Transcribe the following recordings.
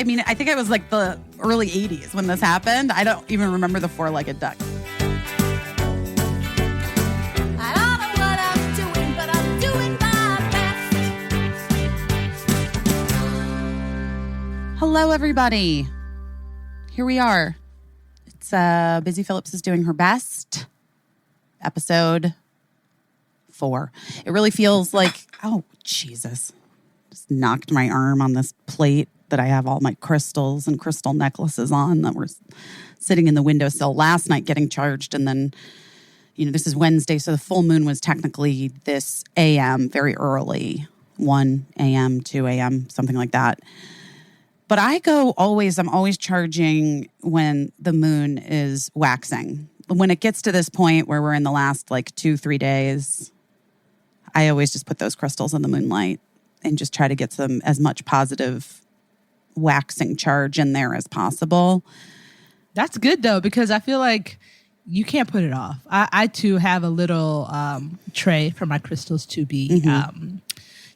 I mean, I think it was like the early 80s when this happened. I don't even remember the four-legged duck. I don't know what I'm doing, but I'm doing my best. Hello, everybody. Here we are. It's Busy Phillips is doing her best. Episode 4. It really feels like, oh, Jesus. Just knocked my arm on this plate that I have all my crystals and crystal necklaces on that were sitting in the windowsill last night getting charged. And then, this is Wednesday, so the full moon was technically this a.m., very early, 1 a.m., 2 a.m., something like that. But I'm always charging when the moon is waxing. When it gets to this point where we're in the last 2-3 days, I always just put those crystals in the moonlight and just try to get some as much positive waxing charge in there as possible. That's good though, because I feel like you can't put it off. I too have a little tray for my crystals to be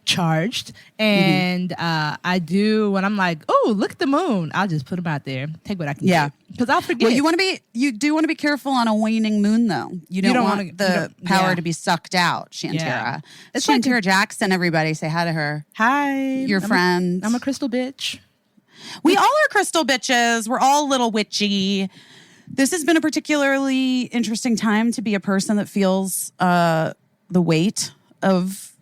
charged. And I do, when I'm like, oh, look at the moon, I'll just put them out there, take what I can get. Because I'll forget. Well, you do want to be careful on a waning moon, though. You don't want the power to be sucked out, Shantira. Yeah. It's Shantira Jackson, everybody. Say hi to her. Hi. Your friend. I'm a crystal bitch. We all are crystal bitches. We're all a little witchy. This has been a particularly interesting time to be a person that feels the weight of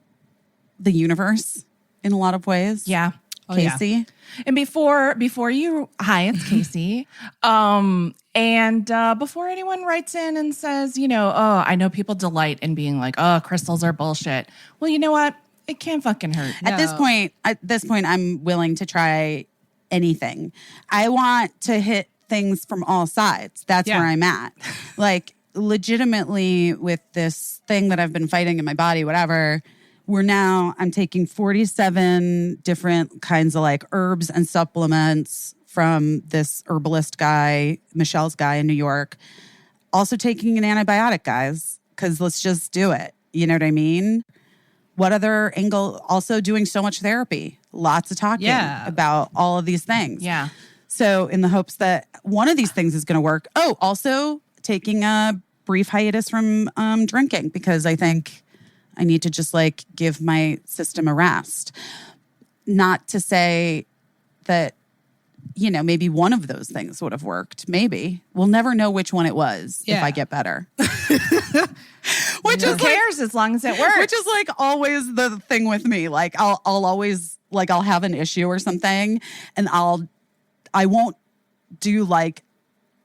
the universe in a lot of ways. Yeah. Caissie. Yeah. And before you, hi, it's Caissie. And before anyone writes in and says, I know people delight in being like, oh, crystals are bullshit. Well, you know what? It can't fucking hurt. At this point, I'm willing to try anything. I want to hit things from all sides. That's where I'm at. Legitimately with this thing that I've been fighting in my body, whatever, I'm taking 47 different kinds of herbs and supplements from this herbalist guy, Michelle's guy in New York. Also taking an antibiotic, guys, because let's just do it. You know what I mean? What other angle? Also doing so much therapy. Lots of talking about all of these things. Yeah. So in the hopes that one of these things is going to work. Oh, also taking a brief hiatus from drinking because I think I need to just give my system a rest. Not to say that, maybe one of those things would have worked. Maybe. We'll never know which one it was if I get better. Who cares as long as it works? Which is always the thing with me. I'll always I'll have an issue or something and I won't do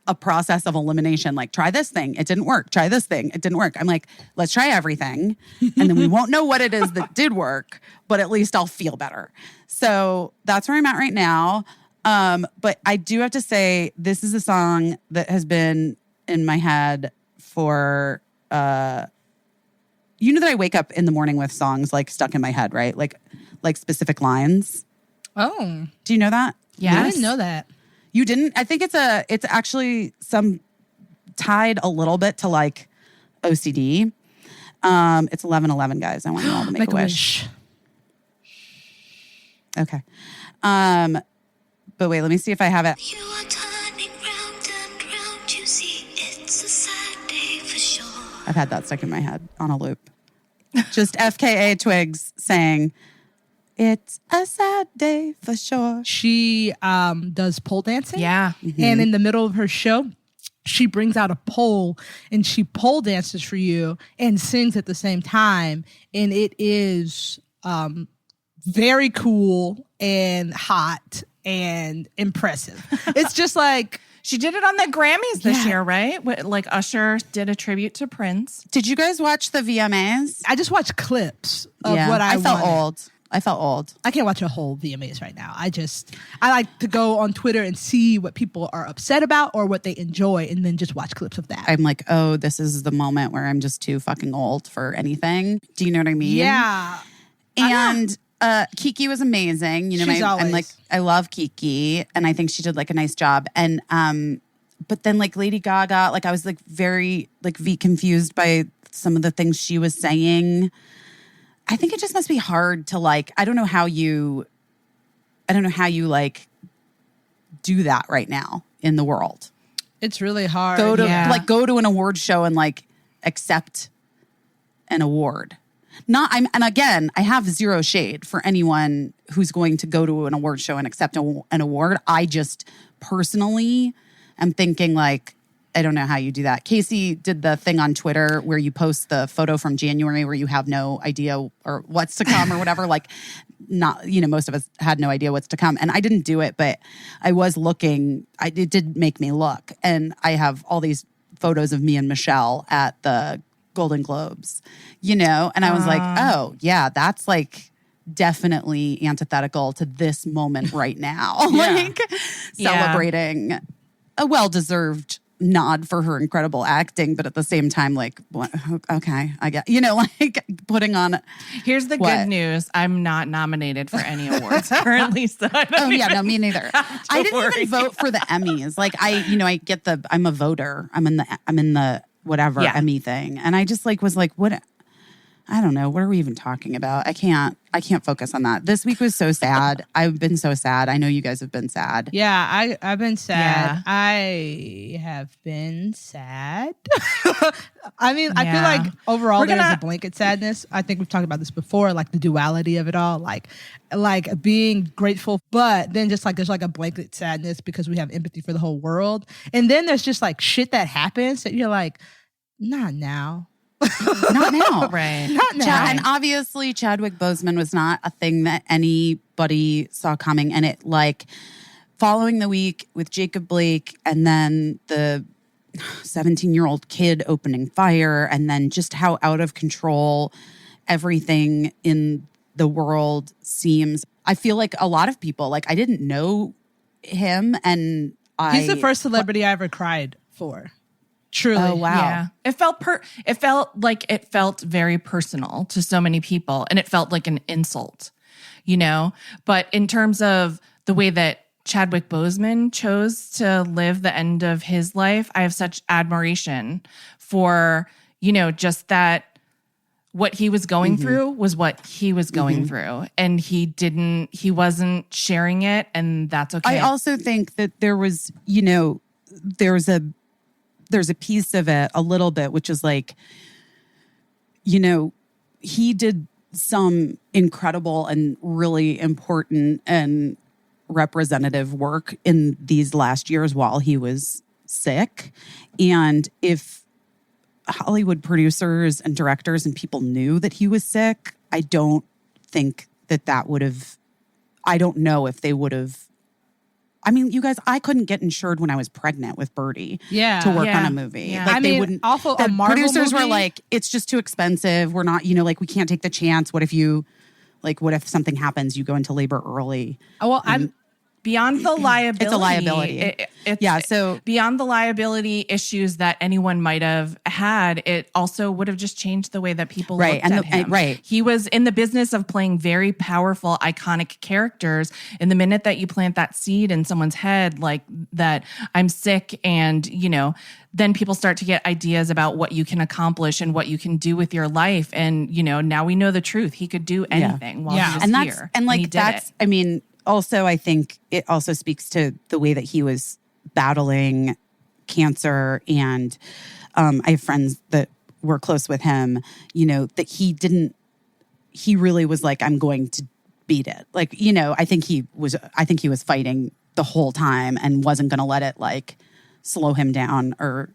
a process of elimination. Try this thing. It didn't work. Try this thing. It didn't work. I'm let's try everything. And then we won't know what it is that did work, but at least I'll feel better. So that's where I'm at right now. But I do have to say, this is a song that has been in my head for, that I wake up in the morning with songs stuck in my head, right? Like specific lines. Oh. Do you know that? Yeah. I didn't know that. You didn't? I think it's actually tied a little bit to OCD. It's 11/11, guys. I want you all to make a wish. Okay. But wait, let me see if I have it. You are turning round and round, you see, it's a sad day for sure. I've had that stuck in my head on a loop. Just FKA Twigs saying, it's a sad day for sure. She does pole dancing. Yeah. Mm-hmm. And in the middle of her show, she brings out a pole and she pole dances for you and sings at the same time. And it is very cool and hot and impressive. It's just she did it on the Grammys this year, right? Usher did a tribute to Prince. Did you guys watch the VMAs? I just watched clips of what I felt wanted. old. I felt old. I can't watch a whole VMAs right now. I like to go on Twitter and see what people are upset about or what they enjoy and then just watch clips of that. I'm like, oh, this is the moment where I'm just too fucking old for anything. Do you know what I mean? Yeah. And Kiki was amazing. I'm like, I love Kiki and I think she did a nice job. And but then Lady Gaga, I was very confused by some of the things she was saying. I think it just must be hard to I don't know how you do that right now in the world. It's really hard. Go to Yeah. go to an award show and like accept an award. And again, I have zero shade for anyone who's going to go to an award show and accept an award. I just personally am thinking like, I don't know how you do that. Caissie did the thing on Twitter where you post the photo from January where you have no idea or what's to come or whatever. Like, not, most of us had no idea what's to come. And I didn't do it, but I was looking. It did make me look. And I have all these photos of me and Michelle at the Golden Globes, and I was like, oh, yeah, that's like definitely antithetical to this moment right now. Like celebrating a well-deserved nod for her incredible acting, but at the same time, like, okay, I get, like putting on. Here's the good news. I'm not nominated for any awards currently. So no, me neither. I didn't even vote for the Emmys. Like I get I'm a voter. I'm in the whatever Emmy thing. And I just like was like, what? I don't know. What are we even talking about? I can't focus on that. This week was so sad. I've been so sad. I know you guys have been sad. Yeah, I've been sad. Yeah. I have been sad. I mean, I feel like overall there's a blanket sadness. I think we've talked about this before, like the duality of it all, like being grateful, but then just like there's like a blanket sadness because we have empathy for the whole world. And then there's just like shit that happens that you're like, not now. Not now. Right. Not now. And obviously Chadwick Boseman was not a thing that anybody saw coming. And it like following the week with Jacob Blake and then the 17-year-old kid opening fire and then just how out of control everything in the world seems. I feel like a lot of people, like I didn't know him and He's the first celebrity I ever cried for. Truly. Oh, wow. Yeah. It felt very personal to so many people and it felt like an insult, But in terms of the way that Chadwick Boseman chose to live the end of his life, I have such admiration for, just that what he was going through was what he was going through and he wasn't sharing it and that's okay. I also think that there was, there's a piece of it a little bit, which is like, he did some incredible and really important and representative work in these last years while he was sick. And if Hollywood producers and directors and people knew that he was sick, I don't think that would have, I don't know if they would have. I mean, you guys, I couldn't get insured when I was pregnant with Birdie to work on a movie. Yeah. Like they mean, wouldn't. also the a Marvel producers movie? were like, it's just too expensive. We're not, like we can't take the chance. What if something happens, you go into labor early? Well, I'm beyond the liability. It's a liability. So beyond the liability issues that anyone might have had, it also would have just changed the way that people looked at him. Right. He was in the business of playing very powerful, iconic characters. And the minute that you plant that seed in someone's head, like that, I'm sick, and then people start to get ideas about what you can accomplish and what you can do with your life. And now we know the truth. He could do anything while he was and here. He did that's. it. I mean. Also, I think it also speaks to the way that he was battling cancer. And I have friends that were close with him, that he really was like, I'm going to beat it. Like, I think he was fighting the whole time and wasn't going to let it like slow him down or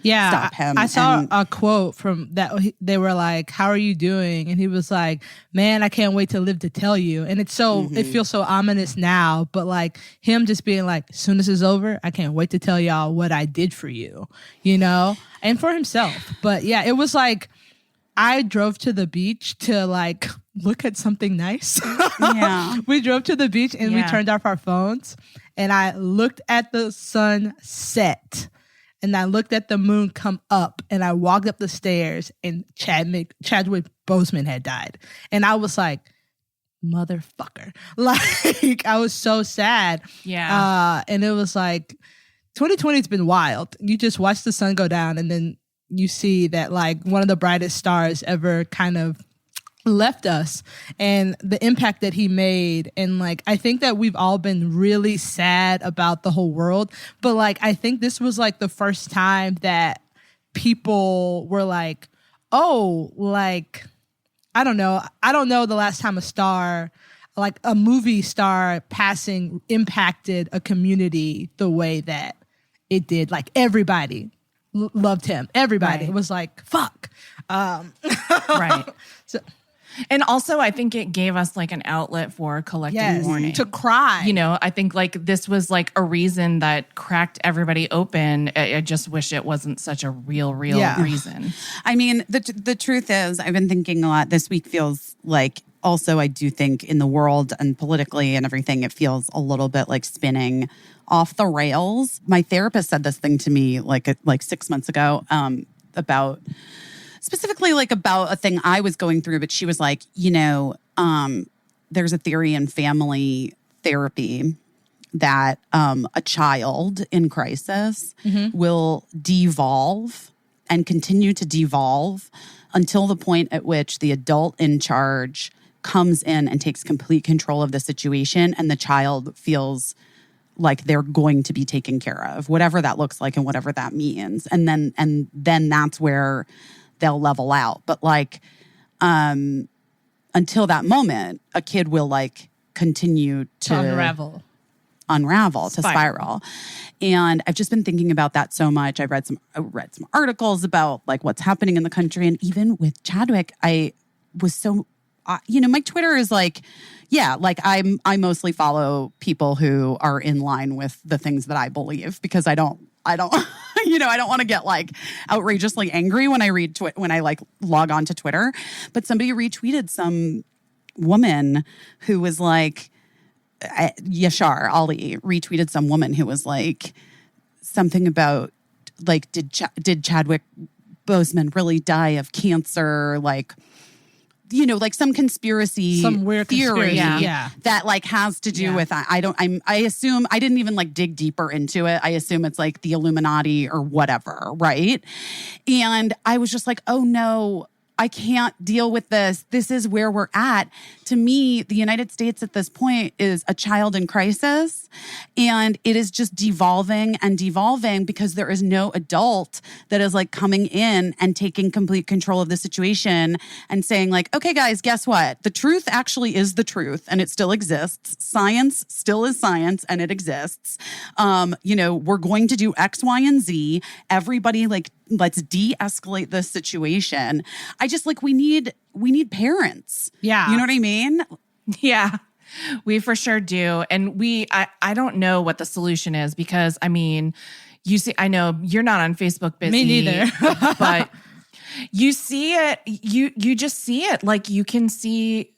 stop him. I saw a quote from that. They were like, how are you doing? And he was like, man, I can't wait to live to tell you. And it's so, it feels so ominous now, but like him just being like, as soon as it's over, I can't wait to tell y'all what I did for you, and for himself. But yeah, it was like, I drove to the beach to like look at something nice. Yeah. We drove to the beach and we turned off our phones and I looked at the sun set. And I looked at the moon come up and I walked up the stairs and Chadwick Boseman had died. And I was like, motherfucker. Like, I was so sad. Yeah. And it was like, 2020 has been wild. You just watch the sun go down and then you see that like one of the brightest stars ever kind of left us and the impact that he made. And like, I think that we've all been really sad about the whole world, but like, I think this was like the first time that people were like, oh, like, I don't know the last time a star, like a movie star passing, impacted a community the way that it did. Like everybody loved him. Everybody was like, fuck. Right. So, and also, I think it gave us like an outlet for collective mourning. to cry. You know, I think like this was like a reason that cracked everybody open. I just wish it wasn't such a real reason. I mean, the truth is, I've been thinking a lot. This week feels like, also, I do think in the world and politically and everything, it feels a little bit like spinning off the rails. My therapist said this thing to me like 6 months ago about specifically like about a thing I was going through, but she was like, you know, there's a theory in family therapy that a child in crisis will devolve and continue to devolve until the point at which the adult in charge comes in and takes complete control of the situation, and the child feels like they're going to be taken care of, whatever that looks like and whatever that means. And then that's where they'll level out. But like, until that moment, a kid will like continue to unravel, to spiral. And I've just been thinking about that so much. I read some articles about like what's happening in the country. And even with Chadwick, I was so, my Twitter is like, yeah, like I mostly follow people who are in line with the things that I believe, because I don't, I don't want to get like outrageously angry when I read when I like log on to Twitter. But somebody retweeted some woman who was like, Yashar Ali retweeted some woman who was like something about like, did Chadwick Boseman really die of cancer? Like, like some conspiracy, some weird theory conspiracy. that like has to do with, I assume, I didn't even like dig deeper into it. I assume it's like the Illuminati or whatever. Right. And I was just like, oh no, I can't deal with this. This is where we're at. To me, the United States at this point is a child in crisis, and it is just devolving and devolving because there is no adult that is like coming in and taking complete control of the situation and saying like, okay, guys, guess what? The truth actually is the truth, and it still exists. Science still is science, and it exists. We're going to do X, Y, and Z. Everybody like, let's de-escalate this situation. I just like, we need parents. Yeah. You know what I mean? Yeah, we for sure do. And I don't know what the solution is, because I mean, you see, I know you're not on Facebook busy. Me neither. But you see it, you just see it. Like you can see,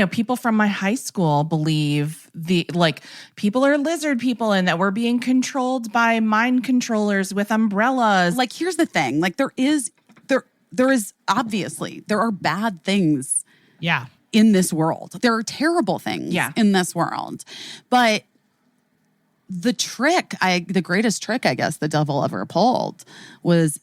people from my high school believe people are lizard people and that we're being controlled by mind controllers with umbrellas. Like, here's the thing. Like there is obviously, there are bad things in this world. There are terrible things in this world. But the greatest trick, I guess, the devil ever pulled was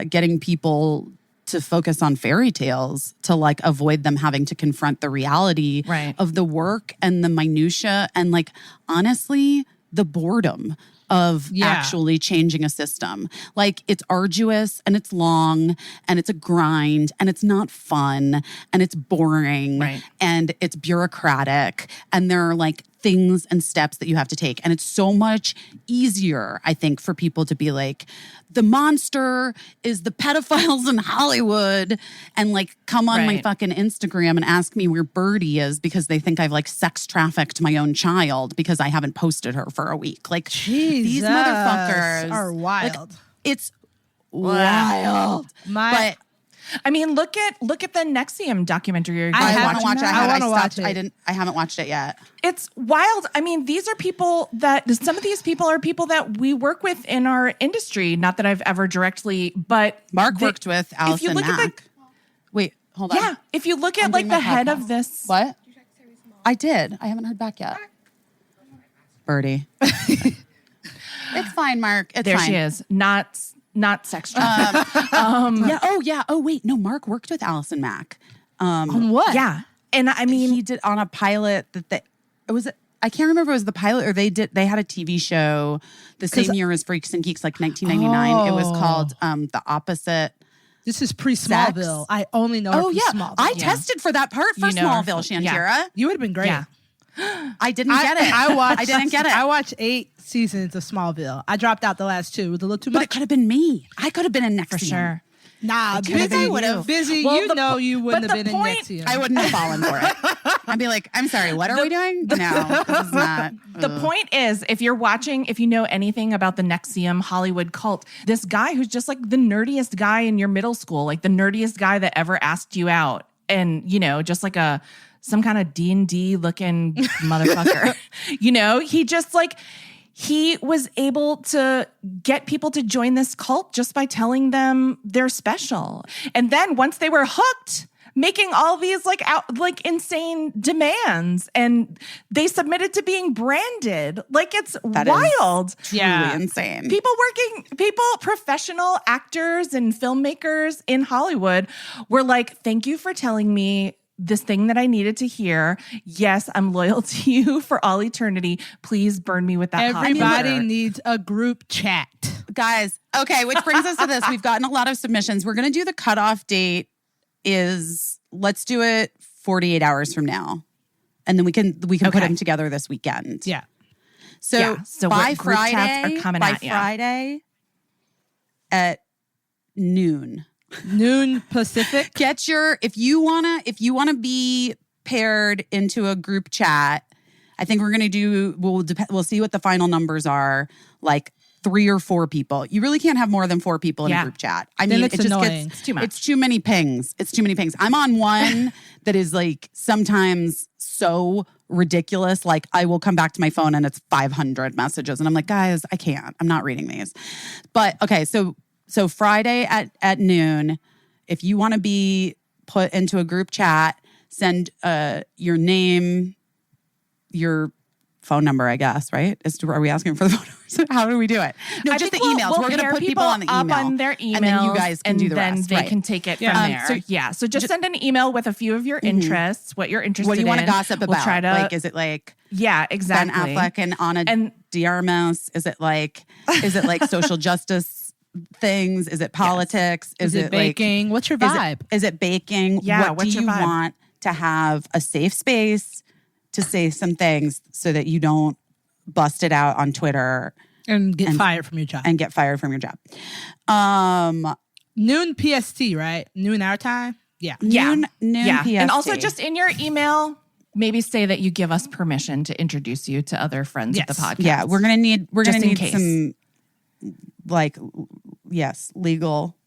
getting people to focus on fairy tales, to like avoid them having to confront the reality of the work and the minutia and like, honestly, the boredom of actually changing a system. Like, it's arduous and it's long and it's a grind and it's not fun and it's boring and it's bureaucratic, and there are like things and steps that you have to take. And it's so much easier, I think, for people to be like, the monster is the pedophiles in Hollywood, and like come on my fucking Instagram and ask me where Birdie is because they think I've like sex trafficked my own child because I haven't posted her for a week. Like, these motherfuckers are wild. Like, it's wild. But I mean, look at the NXIVM documentary. I haven't watched it. I want to watch it. I haven't watched it yet. It's wild. I mean, these are people that, some of these people are people that we work with in our industry. Not that I've ever directly, but Mark worked with Allison Mack. Wait, hold on. Yeah, if you look at like the head of this. What? I did. I haven't heard back yet. Birdie. It's fine, Mark. It's there fine. she is. Not sex trafficking. Yeah. Oh, yeah. Oh, wait. No, Mark worked with Allison Mack. On what? Yeah. And I mean, he did on a pilot I can't remember if it was the pilot or they had a TV show the same year as Freaks and Geeks, like 1999. It was called The Opposite. This is pre-Smallville. I only know her from Smallville. I tested for that part for Smallville, Shantira. Yeah. You would have been great. Yeah. I didn't get it. I didn't get it. I watched 8 seasons of Smallville. I dropped out the last 2. It was a little too But much. it could have been me. I could have been in Nexium. for sure. Nah, Busy would have. Busy, Well, you wouldn't have been in point- Nexium. I wouldn't have fallen for it. I'd be like, I'm sorry, what are we doing? No, this is not. The point is, if you know anything about the Nexium Hollywood cult, this guy who's just like the nerdiest guy in your middle school, like the nerdiest guy that ever asked you out, and just like some kind of D&D looking motherfucker. He was able to get people to join this cult just by telling them they're special. And then once they were hooked, making all these insane demands, and they submitted to being branded. It's That wild. is truly insane. Professional actors and filmmakers in Hollywood were like, thank you for telling me this thing that I needed to hear. Yes, I'm loyal to you for all eternity. Please burn me with that hot Everybody butter. needs a group chat. Guys, okay, which brings us to this. We've gotten a lot of submissions. We're going to do the cutoff date let's do it 48 hours from now. And then we can put them together this weekend. Yeah. So by group chats Friday, are coming by at ya. Friday at noon. Noon Pacific. If you wanna be paired into a group chat, I think we're gonna we'll see what the final numbers are, like 3 or 4 people. You really can't have more than 4 people in a group chat. I mean, it's annoying. It's too much. It's too many pings. I'm on one that is like sometimes so ridiculous. Like I will come back to my phone and it's 500 messages. And I'm like, guys, I can't. I'm not reading these. But okay, so Friday at noon, if you want to be put into a group chat, send your name, your phone number, I guess, right? Are we asking for the phone numbers? How do we do it? No, I just the think emails. We'll We're going to pair put people on the up email. on their emails, and then you guys can do the rest. And then they right. can take it from Yeah. there. So just send an email with a few of your interests, what you're interested in. What you want to gossip about. We'll try to, is it like yeah, exactly. Ben Affleck and Ana de Armas? Is it like social justice things? Is it politics? Is it baking? What's your vibe? Is it baking? Yeah, what what's do your you vibe? want to have a safe space to say some things so that you don't bust it out on Twitter And get fired from your job. and get fired from your job? Noon PST, right? Noon our time? Yeah. Noon PST. And also just in your email, maybe say that you give us permission to introduce you to other friends of the podcast. Yeah, we're gonna need Just in case. some legal.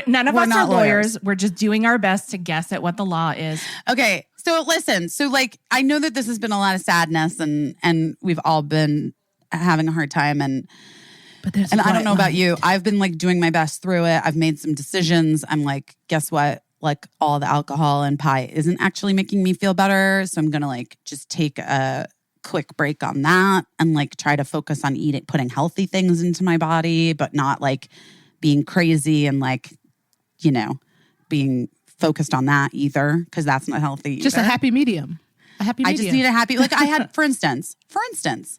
None of We're us are not lawyers. We're just doing our best to guess at what the law is. Okay, so listen. So I know that this has been a lot of sadness, and we've all been having a hard time, and I don't know about you. I've been doing my best through it. I've made some decisions. I'm like, guess what? All the alcohol and pie isn't actually making me feel better. So I'm gonna just take a quick break on that and try to focus on putting healthy things into my body, but not being crazy and being focused on that either, because that's not healthy Just either. a happy medium. A happy medium. I just need a happy, I had, for instance,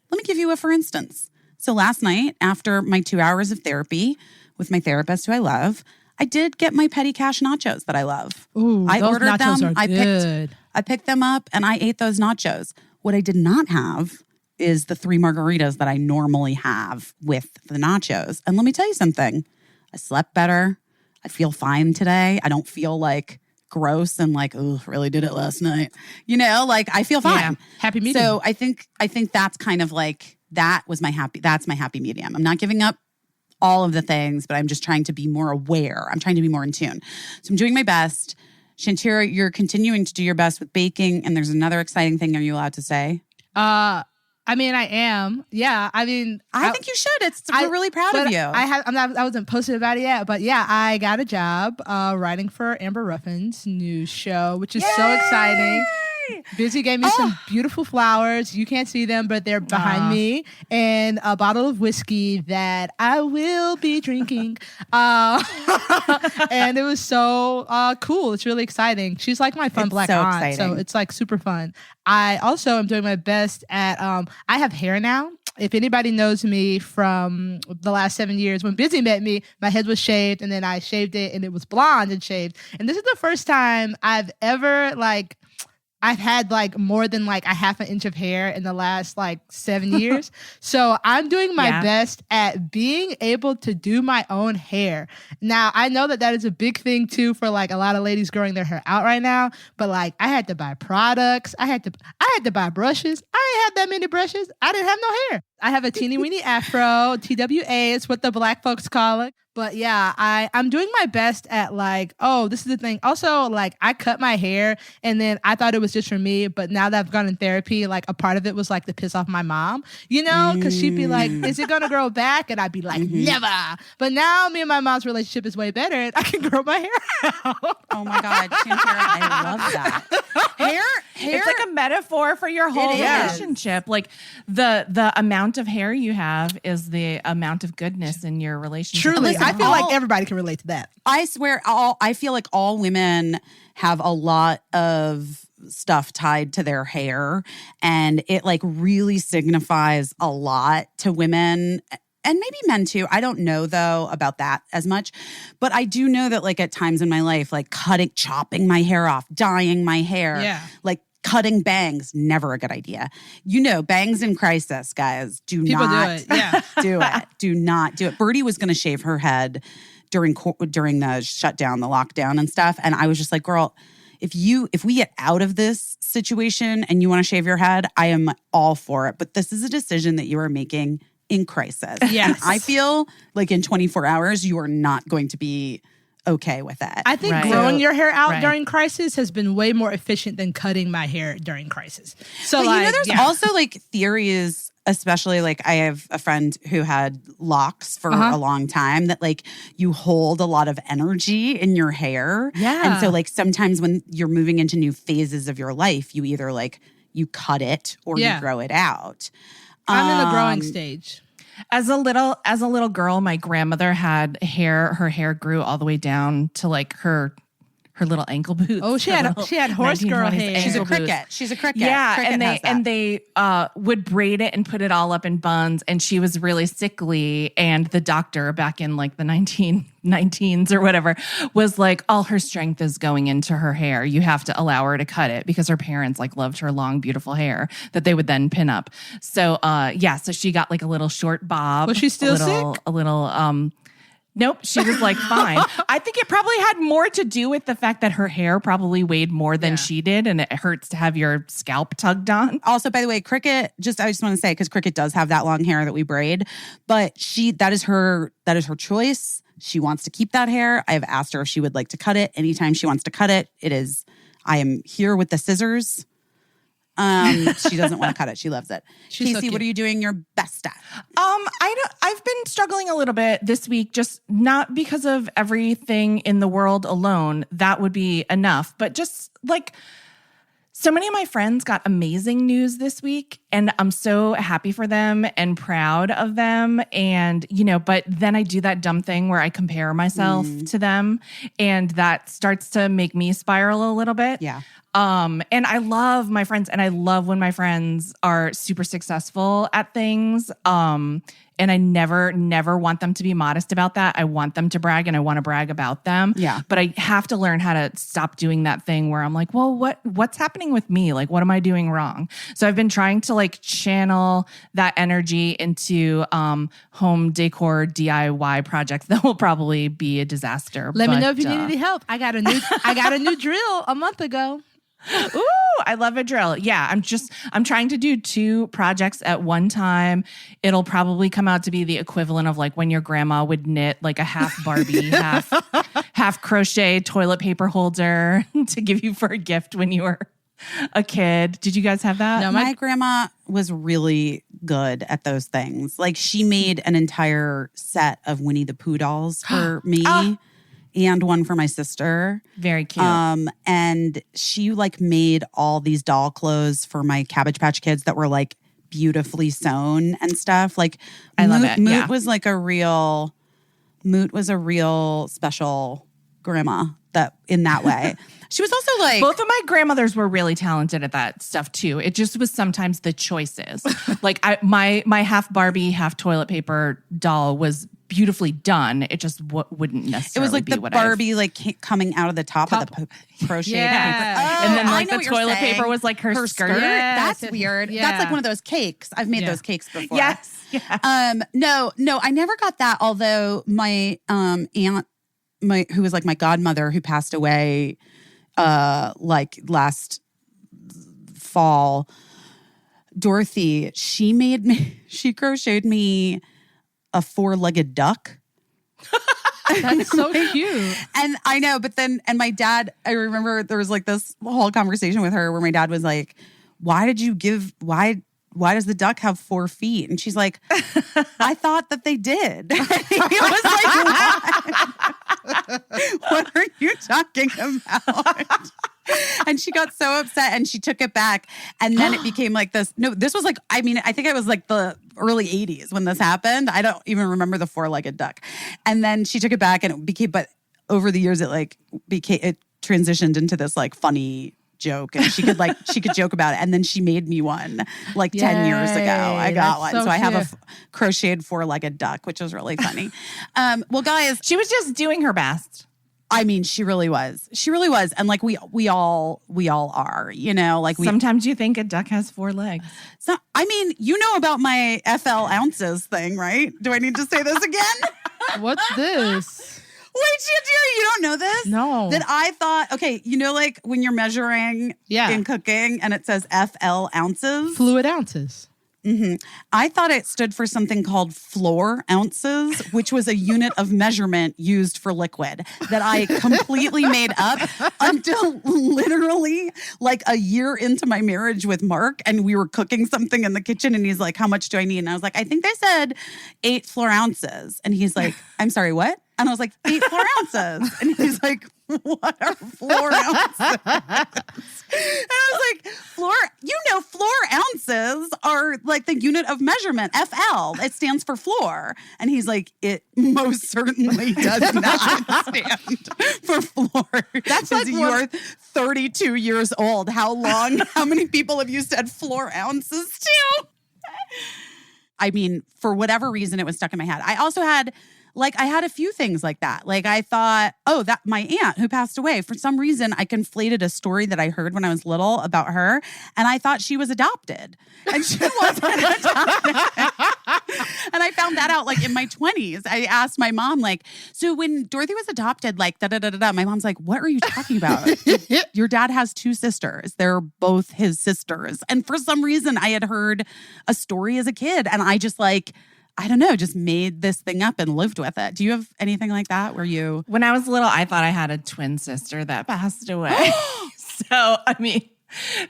let me give you a for instance. So last night, after my 2 hours of therapy with my therapist who I love, I did get my petty cash nachos that I love. Ooh, I those ordered nachos them. are good. I picked them up and I ate those nachos. What I did not have is the 3 margaritas that I normally have with the nachos. And let me tell you something. I slept better. I feel fine today. I don't feel gross and oh, really did it last night. I feel fine. Yeah, happy medium. So I think that's kind of that's my happy medium. I'm not giving up all of the things, but I'm just trying to be more aware. I'm trying to be more in tune. So I'm doing my best. Shantira, you're continuing to do your best with baking, and there's another exciting thing. Are you allowed to say? I mean, I am. Yeah. I mean, I think you should. We're really proud of you. I wasn't posted about it yet, but yeah, I got a job writing for Amber Ruffin's new show, which is so exciting. Busy gave me some beautiful flowers. You can't see them, but they're behind me. And a bottle of whiskey that I will be drinking. And it was so cool. It's really exciting. She's like my fun black aunt. Exciting. So it's like super fun. I also am doing my best at, I have hair now. If anybody knows me from the last 7 years, when Busy met me, my head was shaved and then I shaved it and it was blonde and shaved. And this is the first time I've ever I've had more than a half an inch of hair in the last 7 years. So I'm doing my best at being able to do my own hair. Now, I know that is a big thing too for a lot of ladies growing their hair out right now. But I had to buy products. I had to buy brushes. I didn't have that many brushes. I didn't have no hair. I have a teeny weeny afro. TWA is what the black folks call it. But yeah, I'm doing my best at this is the thing. Also, I cut my hair and then I thought it was just for me. But now that I've gone in therapy, a part of it was to piss off my mom, because she'd be like, is it going to grow back? And I'd be like, never. But now me and my mom's relationship is way better and I can grow my hair out. Oh my God, Shantira, I love that. Hair. It's like a metaphor for your whole relationship. The amount of hair you have is the amount of goodness in your relationship. Truly, I feel like everybody can relate to that. I swear, I feel like all women have a lot of stuff tied to their hair, and it really signifies a lot to women. And maybe men too. I don't know though about that as much, but I do know that at times in my life, chopping my hair off, dyeing my hair, cutting bangs, never a good idea. Bangs in crisis, guys. People do it. Yeah. Do it. Do not do it. Birdie was going to shave her head during the shutdown, the lockdown and stuff. And I was just like, girl, if we get out of this situation and you want to shave your head, I am all for it. But this is a decision that you are making in crisis. Yes. And I feel in 24 hours, you are not going to be okay with that. I think growing your hair out during crisis has been way more efficient than cutting my hair during crisis. So but there's also theories, especially I have a friend who had locks for a long time, that you hold a lot of energy in your hair. Yeah. And so sometimes when you're moving into new phases of your life, you either you cut it or you grow it out. I'm in the growing stage. As a little girl, my grandmother had hair. Her hair grew all the way down to her little ankle boots. Oh, she had horse girl hair. She's a cricket. She's a cricket. Yeah, cricket and they would braid it and put it all up in buns. And she was really sickly. And the doctor back in the 1919s or whatever was all her strength is going into her hair. You have to allow her to cut it because her parents loved her long, beautiful hair that they would then pin up. So so she got a little short bob. Was she still sick? A little. Nope, she was fine. I think it probably had more to do with the fact that her hair probably weighed more than she did, and it hurts to have your scalp tugged on. Also, by the way, Cricket, I just want to say, because Cricket does have that long hair that we braid, but that is her choice. She wants to keep that hair. I have asked her if she would like to cut it. Anytime she wants to cut it, I am here with the scissors. She doesn't want to cut it. She loves it. Caissie, what are you doing your best at? I've been struggling a little bit this week, just not because of everything in the world alone. That would be enough, but just so many of my friends got amazing news this week, and I'm so happy for them and proud of them. And, but then I do that dumb thing where I compare myself to them, and that starts to make me spiral a little bit. Yeah. And I love my friends, and I love when my friends are super successful at things. And I never want them to be modest about that. I want them to brag, and I want to brag about them. Yeah. But I have to learn how to stop doing that thing where I'm like, well, what's happening with me? What am I doing wrong? So I've been trying to channel that energy into home decor DIY projects that will probably be a disaster. Let me know if you need any help. I got a new drill a month ago. Ooh, I love a drill. Yeah, I'm trying to do 2 projects at one time. It'll probably come out to be the equivalent of when your grandma would knit a half Barbie, half crochet toilet paper holder to give you for a gift when you were a kid. Did you guys have that? No, my grandma was really good at those things. She made an entire set of Winnie the Pooh dolls for me. and one for my sister. Very cute. And she like made all these doll clothes for my Cabbage Patch Kids that were like beautifully sewn and stuff. Like I love it. Moot was like a real special grandma that in that way. She was also like both of my grandmothers were really talented at that stuff too. It just was sometimes the choices. Like my half Barbie, half toilet paper doll was beautifully done. It just wouldn't necessarily. It was like be the what Barbie like coming out of the top. Of the crocheted. Yeah. Oh, and then I like know the what you're toilet saying. paper was like her skirt. That's Yes. weird. Yeah. That's like one of those cakes. I've made those cakes before. Yes. Yeah. No, I never got that. Although my aunt, who was like my godmother, who passed away like last fall, Dorothy, she crocheted me a 4-legged duck. That's so cute. And I know, but then, and my dad, I remember there was like this whole conversation with her where my dad was like, why does the duck have 4 feet? And she's like, I thought that they did. He was like, what are you talking about? And she got so upset and she took it back. And then it became like this. No, this was like, I mean, I think it was like the early 80s when this happened. I don't even remember the 4-legged duck. And then she took it back and it became, but over the years, it transitioned into this like funny joke, and she could joke about it. And then she made me one like 10 years ago. I got one. So I have a crocheted 4-legged duck, which was really funny. Well, guys, She was just doing her best. I mean, she really was. And like we all are, you know, like Sometimes you think a duck has 4 legs. So, I mean, you know about my FL ounces thing, right? Do I need to say this again? What's this? Wait, Shantira, you don't know this? No. That I thought, okay, you know, like when you're measuring in cooking and it says FL ounces? Fluid ounces. Mm-hmm. I thought it stood for something called floor ounces, which was a unit of measurement used for liquid that I completely made up until literally like a year into my marriage with Mark, and we were cooking something in the kitchen and he's like, how much do I need? And I was like, I think they said 8 floor ounces. And he's like, I'm sorry, what? And I was like, 8 floor ounces. And he's like, what are floor ounces? And I was like, floor ounces are like the unit of measurement, FL. It stands for floor. And he's like, it most certainly does not stand for floor. That's like you're 32 years old. How many people have you said floor ounces to? I mean, for whatever reason, it was stuck in my head. I also had I had a few things like that. Like I thought, that my aunt who passed away, for some reason, I conflated a story that I heard when I was little about her. And I thought she was adopted. And she wasn't adopted. And I found that out like in my 20s. I asked my mom, like, so when Dorothy was adopted, like, da-da-da-da-da, my mom's like, what are you talking about? Your dad has 2 sisters. They're both his sisters. And for some reason, I had heard a story as a kid. And I just I don't know, just made this thing up and lived with it. Do you have anything like that where you... When I was little, I thought I had a twin sister that passed away. So, I mean,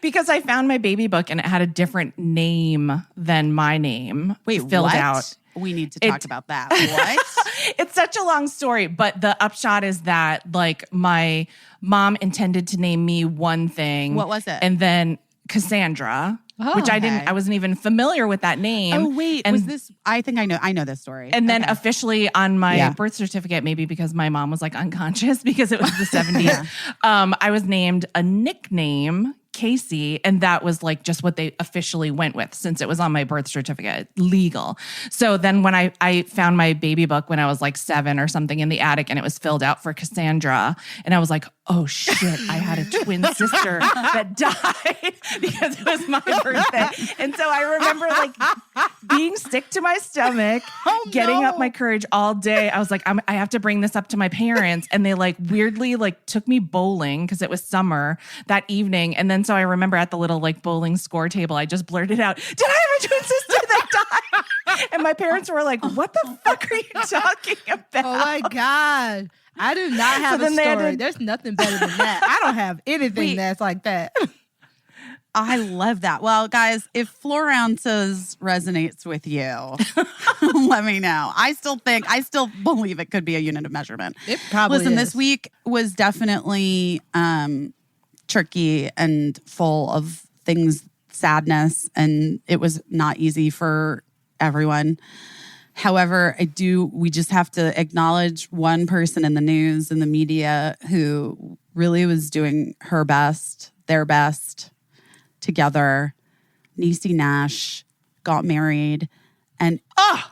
because I found my baby book and it had a different name than my name. Wait, filled what? out. We need to talk about that. What? It's such a long story, but the upshot is that like my mom intended to name me one thing. What was it? And then Cassandra. Which I wasn't even familiar with that name. Oh, wait. And, was this? I think I know this story. And then officially on my birth certificate, maybe because my mom was like unconscious because it was the 70s, I was named a nickname, Caissie, and that was like just what they officially went with since it was on my birth certificate, legal. So then when I found my baby book when I was like 7 or something in the attic and it was filled out for Cassandra, and I was like, oh shit, I had a twin sister that died because it was my birthday. And so I remember like being sick to my stomach, getting up my courage all day. I was like, I have to bring this up to my parents. And they like weirdly like took me bowling because it was summer that evening. And then so I remember at the little like bowling score table, I just blurted out, did I have a twin sister that died? And my parents were like, what the fuck are you talking about? Oh my God. I do not have a story. There's nothing better than that. I don't have anything that's like that. I love that. Well, guys, if 4 ounces resonates with you, let me know. I still believe it could be a unit of measurement. It probably Listen, is. this week was definitely tricky and full of things, sadness, and it was not easy for everyone. However, we just have to acknowledge one person in the news and the media who really was doing their best together. Niecy Nash got married and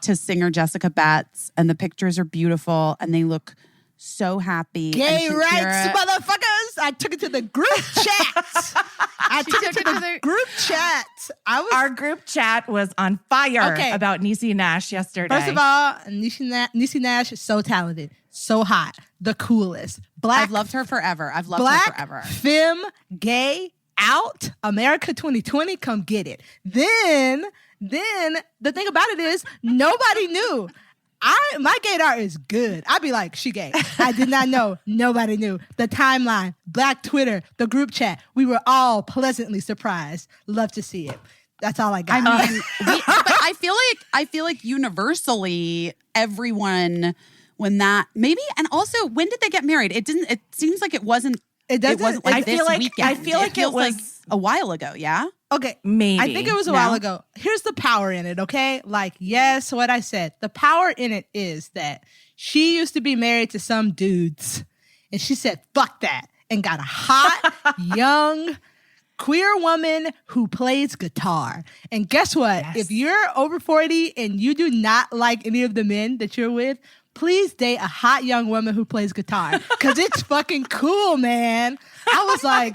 to singer Jessica Betts, and the pictures are beautiful and they look so happy. Gay And rights, motherfuckers! I took it to the group chat. I took it to the group chat. Our group chat was on fire Okay. about Niecy Nash yesterday. First of all, Niecy Nash is so talented, so hot, the coolest. I've loved her forever. Black, femme, gay, out, America 2020, come get it. Then the thing about it is nobody knew. My gaydar is good. I'd be like, she gay. I did not know. Nobody knew. The timeline, Black Twitter, the group chat. We were all pleasantly surprised. Love to see it. That's all I got. I mean, but I feel like universally everyone when that maybe, and also when did they get married? It seems like it wasn't. It doesn't. It wasn't like I this feel like- weekend. I feel like it feels was- like a while ago. Yeah. Okay. Maybe. I think it was a while ago. Here's the power in it, okay? Like, yes, what I said. The power in it is that she used to be married to some dudes, and she said, fuck that, and got a hot, young, queer woman who plays guitar. And guess what? Yes. If you're over 40 and you do not like any of the men that you're with, please date a hot young woman who plays guitar because it's fucking cool, man. I was like,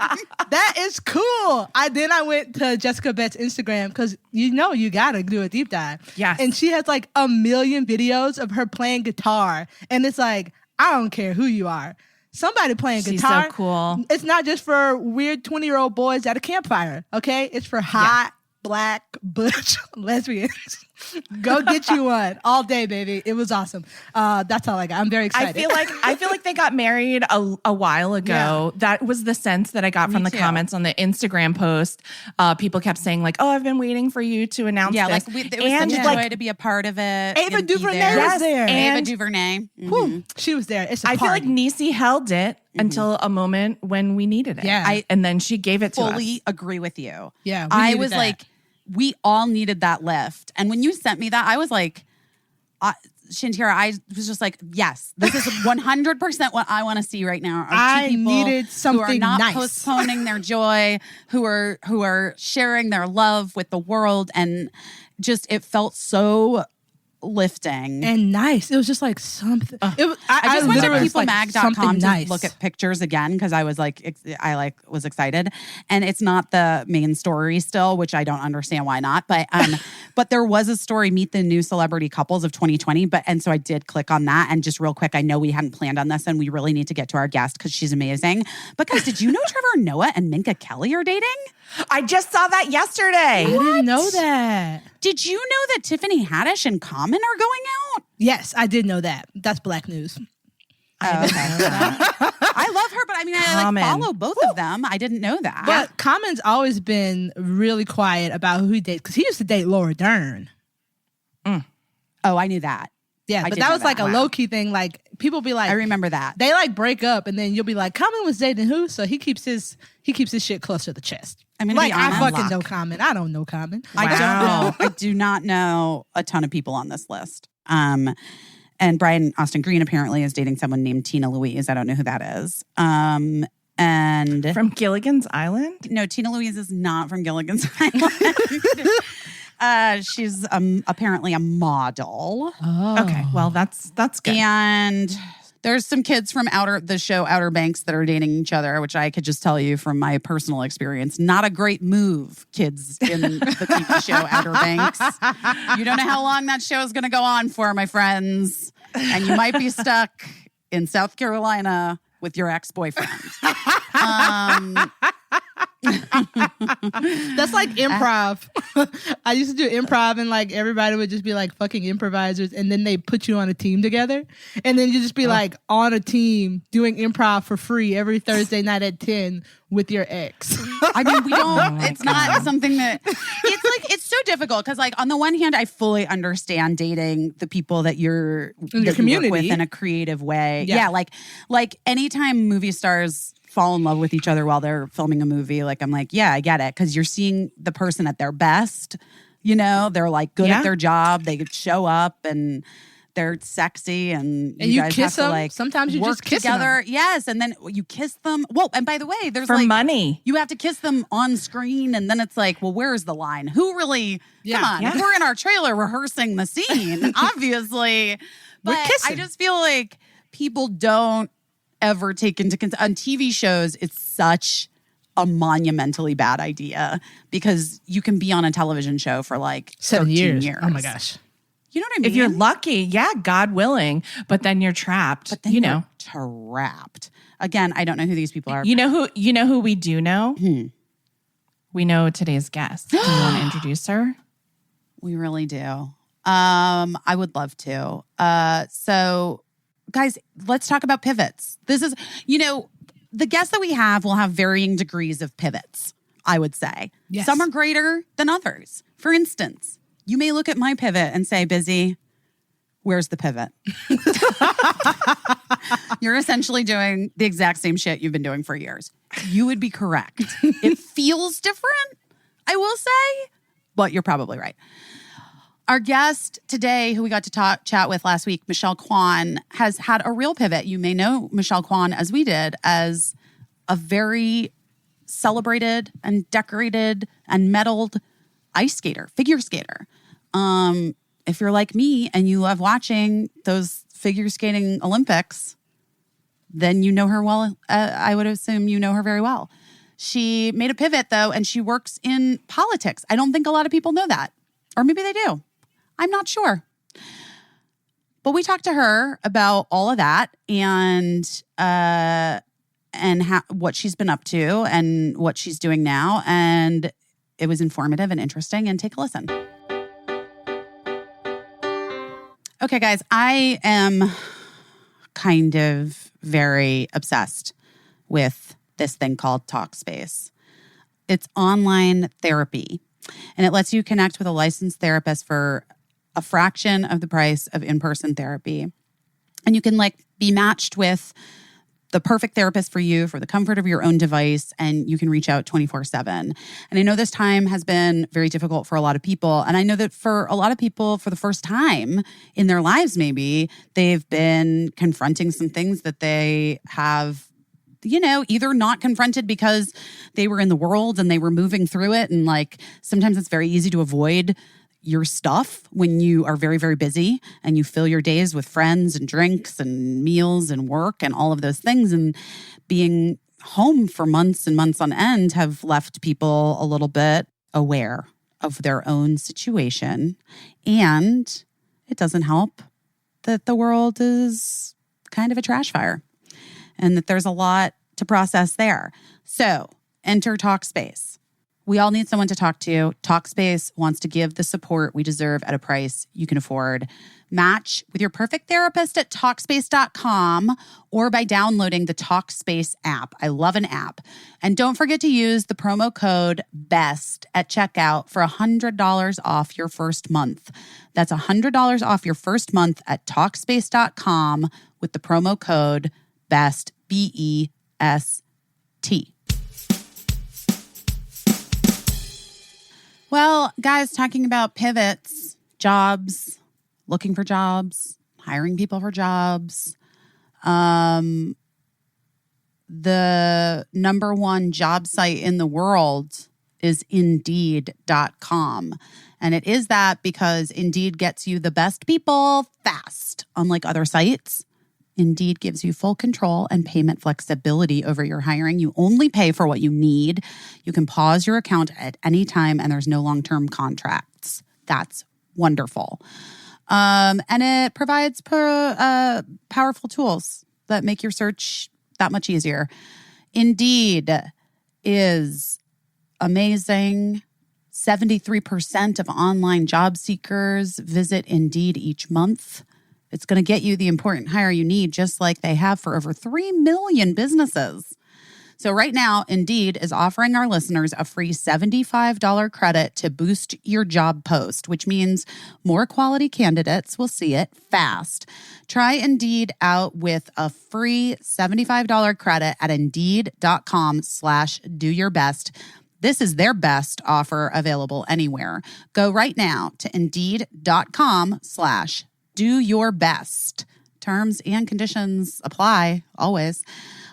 that is cool. Then I went to Jessica Betts' Instagram because you gotta do a deep dive. Yes. And she has like 1 million videos of her playing guitar. And it's like, I don't care who you are. Somebody playing She's guitar. so cool. It's not just for weird 20-year-old boys at a campfire, okay? It's for hot, black, butch lesbians. Go get you one all day, baby. It was awesome. That's all I got. I'm very excited. I feel like they got married a while ago. Yeah. That was the sense that I got from the too. comments on the Instagram post. People kept saying like, "Oh, I've been waiting for you to announce Yeah, this." like it was such a joy to be a part of it. Ava and be DuVernay there. was there. Ava And- DuVernay. Whew, she was there. It's a I feel like party. Niecy held it until a moment when we needed it. Yeah. and then she gave it to us. Fully agree with you. Yeah, we I needed was that. like, we all needed that lift. And when you sent me that, I was like, Shantira, I was just like, yes, this is 100% what I want to see right now. Are two I people needed who are something not nice. postponing their joy, who are sharing their love with the world, and just it felt so lifting. and nice. It was just like something. It was, I just went to literally was like, peoplemag.com something to nice. look at pictures again because I was like, was excited, and it's not the main story still, which I don't understand why not. But but there was a story, meet the new celebrity couples of 2020. And so I did click on that, and just real quick, I know we hadn't planned on this, and we really need to get to our guest because she's amazing. But guys, did you know Trevor Noah and Minka Kelly are dating? I just saw that yesterday. I didn't know that. Did you know that Tiffany Haddish and Common are going out? Yes, I did know that. That's Black news. I love her, but I mean, I Common. follow both of them. I didn't know that. But Common's always been really quiet about who he dates because he used to date Laura Dern. Oh, I knew that. Yeah, I but did that know was like that. a Wow. low key thing. Like people be like, I remember that. they like break up, and then you'll be like, Common was dating who? So he keeps his shit close to the chest. I'm gonna like be honest. I fucking know Common. I don't know Common. I don't Wow. know. I do not know a ton of people on this list. And Brian Austin Green apparently is dating someone named Tina Louise. I don't know who that is. And From Gilligan's Island? no, Tina Louise is not from Gilligan's Island. She's apparently a model. Oh, Okay, well that's good. And there's some kids from the show Outer Banks that are dating each other, which I could just tell you from my personal experience. Not a great move, kids in the TV show Outer Banks. You don't know how long that show is going to go on for, my friends. And you might be stuck in South Carolina with your ex-boyfriend. That's like improv. I used to do improv and like everybody would just be like fucking improvisers and then they put you on a team together and then you just be like on a team doing improv for free every Thursday night at 10 with your ex. I mean, we don't, it's not something that, it's like, it's so difficult because like on the one hand, I fully understand dating the people that you're in your that you work community with in a creative way. Yeah. Yeah, like anytime movie stars fall in love with each other while they're filming a movie, like I'm like, yeah, I get it. Because you're seeing the person at their best, you know, they're like good at their job. They could show up and they're sexy and you guys kiss have them. to like Sometimes you work just kiss together. them. Yes. And then you kiss them. Well, and by the way, there's For like money. you have to kiss them on screen. And then it's like, well, where's the line? Who really, come on. Yeah. If we're in our trailer rehearsing the scene, obviously. But kissing. I just feel like people don't ever take into on TV shows, it's such a monumentally bad idea because you can be on a television show for like 7 13 years. Oh my gosh. You know what I mean? If you're lucky, yeah, God willing, but then you're trapped. But then you you're know. trapped. Again, I don't know who these people are. You know who we do know? We know today's guest. Do you want to introduce her? We really do. I would love to. So guys, let's talk about pivots. This is, you know, the guests that we have will have varying degrees of pivots, I would say. Yes. Some are greater than others. For instance, you may look at my pivot and say, Busy, where's the pivot? You're essentially doing the exact same shit you've been doing for years. You would be correct. It feels different, I will say, but you're probably right. Our guest today, who we got to chat with last week, Michelle Kwan, has had a real pivot. You may know Michelle Kwan, as we did, as a very celebrated and decorated and medaled ice skater, figure skater. If you're like me and you love watching those figure skating Olympics, then you know her well. I would assume you know her very well. She made a pivot, though, and she works in politics. I don't think a lot of people know that. Or maybe they do. I'm not sure. But we talked to her about all of that and what she's been up to and what she's doing now. And it was informative and interesting. And take a listen. Okay, guys, I am kind of very obsessed with this thing called Talkspace. It's online therapy, and it lets you connect with a licensed therapist for a fraction of the price of in-person therapy. And you can like be matched with the perfect therapist for you for the comfort of your own device, and you can reach out 24/7. And I know this time has been very difficult for a lot of people. And I know that for a lot of people, for the first time in their lives, maybe they've been confronting some things that they have, you know, either not confronted because they were in the world and they were moving through it. And like, sometimes it's very easy to avoid your stuff when you are very, very busy and you fill your days with friends and drinks and meals and work and all of those things. And being home for months and months on end have left people a little bit aware of their own situation. And it doesn't help that the world is kind of a trash fire and that there's a lot to process there. So enter Talkspace. We all need someone to talk to. Talkspace wants to give the support we deserve at a price you can afford. Match with your perfect therapist at Talkspace.com or by downloading the Talkspace app. I love an app. And don't forget to use the promo code BEST at checkout for $100 off your first month. That's $100 off your first month at Talkspace.com with the promo code BEST, BEST. Well, guys, talking about pivots, jobs, looking for jobs, hiring people for jobs. The number one job site in the world is Indeed.com. And it is that because Indeed gets you the best people fast. Unlike other sites, Indeed gives you full control and payment flexibility over your hiring. You only pay for what you need. You can pause your account at any time, and there's no long-term contracts. That's wonderful. And it provides powerful tools that make your search that much easier. Indeed is amazing. 73% of online job seekers visit Indeed each month. It's going to get you the important hire you need, just like they have for over 3 million businesses. So right now, Indeed is offering our listeners a free $75 credit to boost your job post, which means more quality candidates will see it fast. Try Indeed out with a free $75 credit at Indeed.com/doyourbest. This is their best offer available anywhere. Go right now to Indeed.com/doyourbest. Terms and conditions apply always.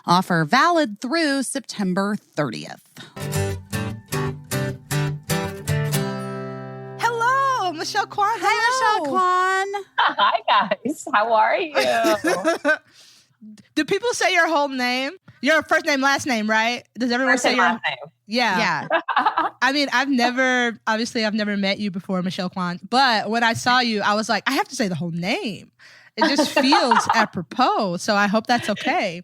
Offer valid through September 30th. Hello, Michelle Kwan. Hi, Michelle Kwan. Hi, guys. How are you? Do people say your whole name? Your first name, last name, right? Does everyone First say and your last name. Yeah. Yeah. I mean, I've never met you before, Michelle Kwan. But when I saw you, I was like, I have to say the whole name. It just feels apropos. So I hope that's okay.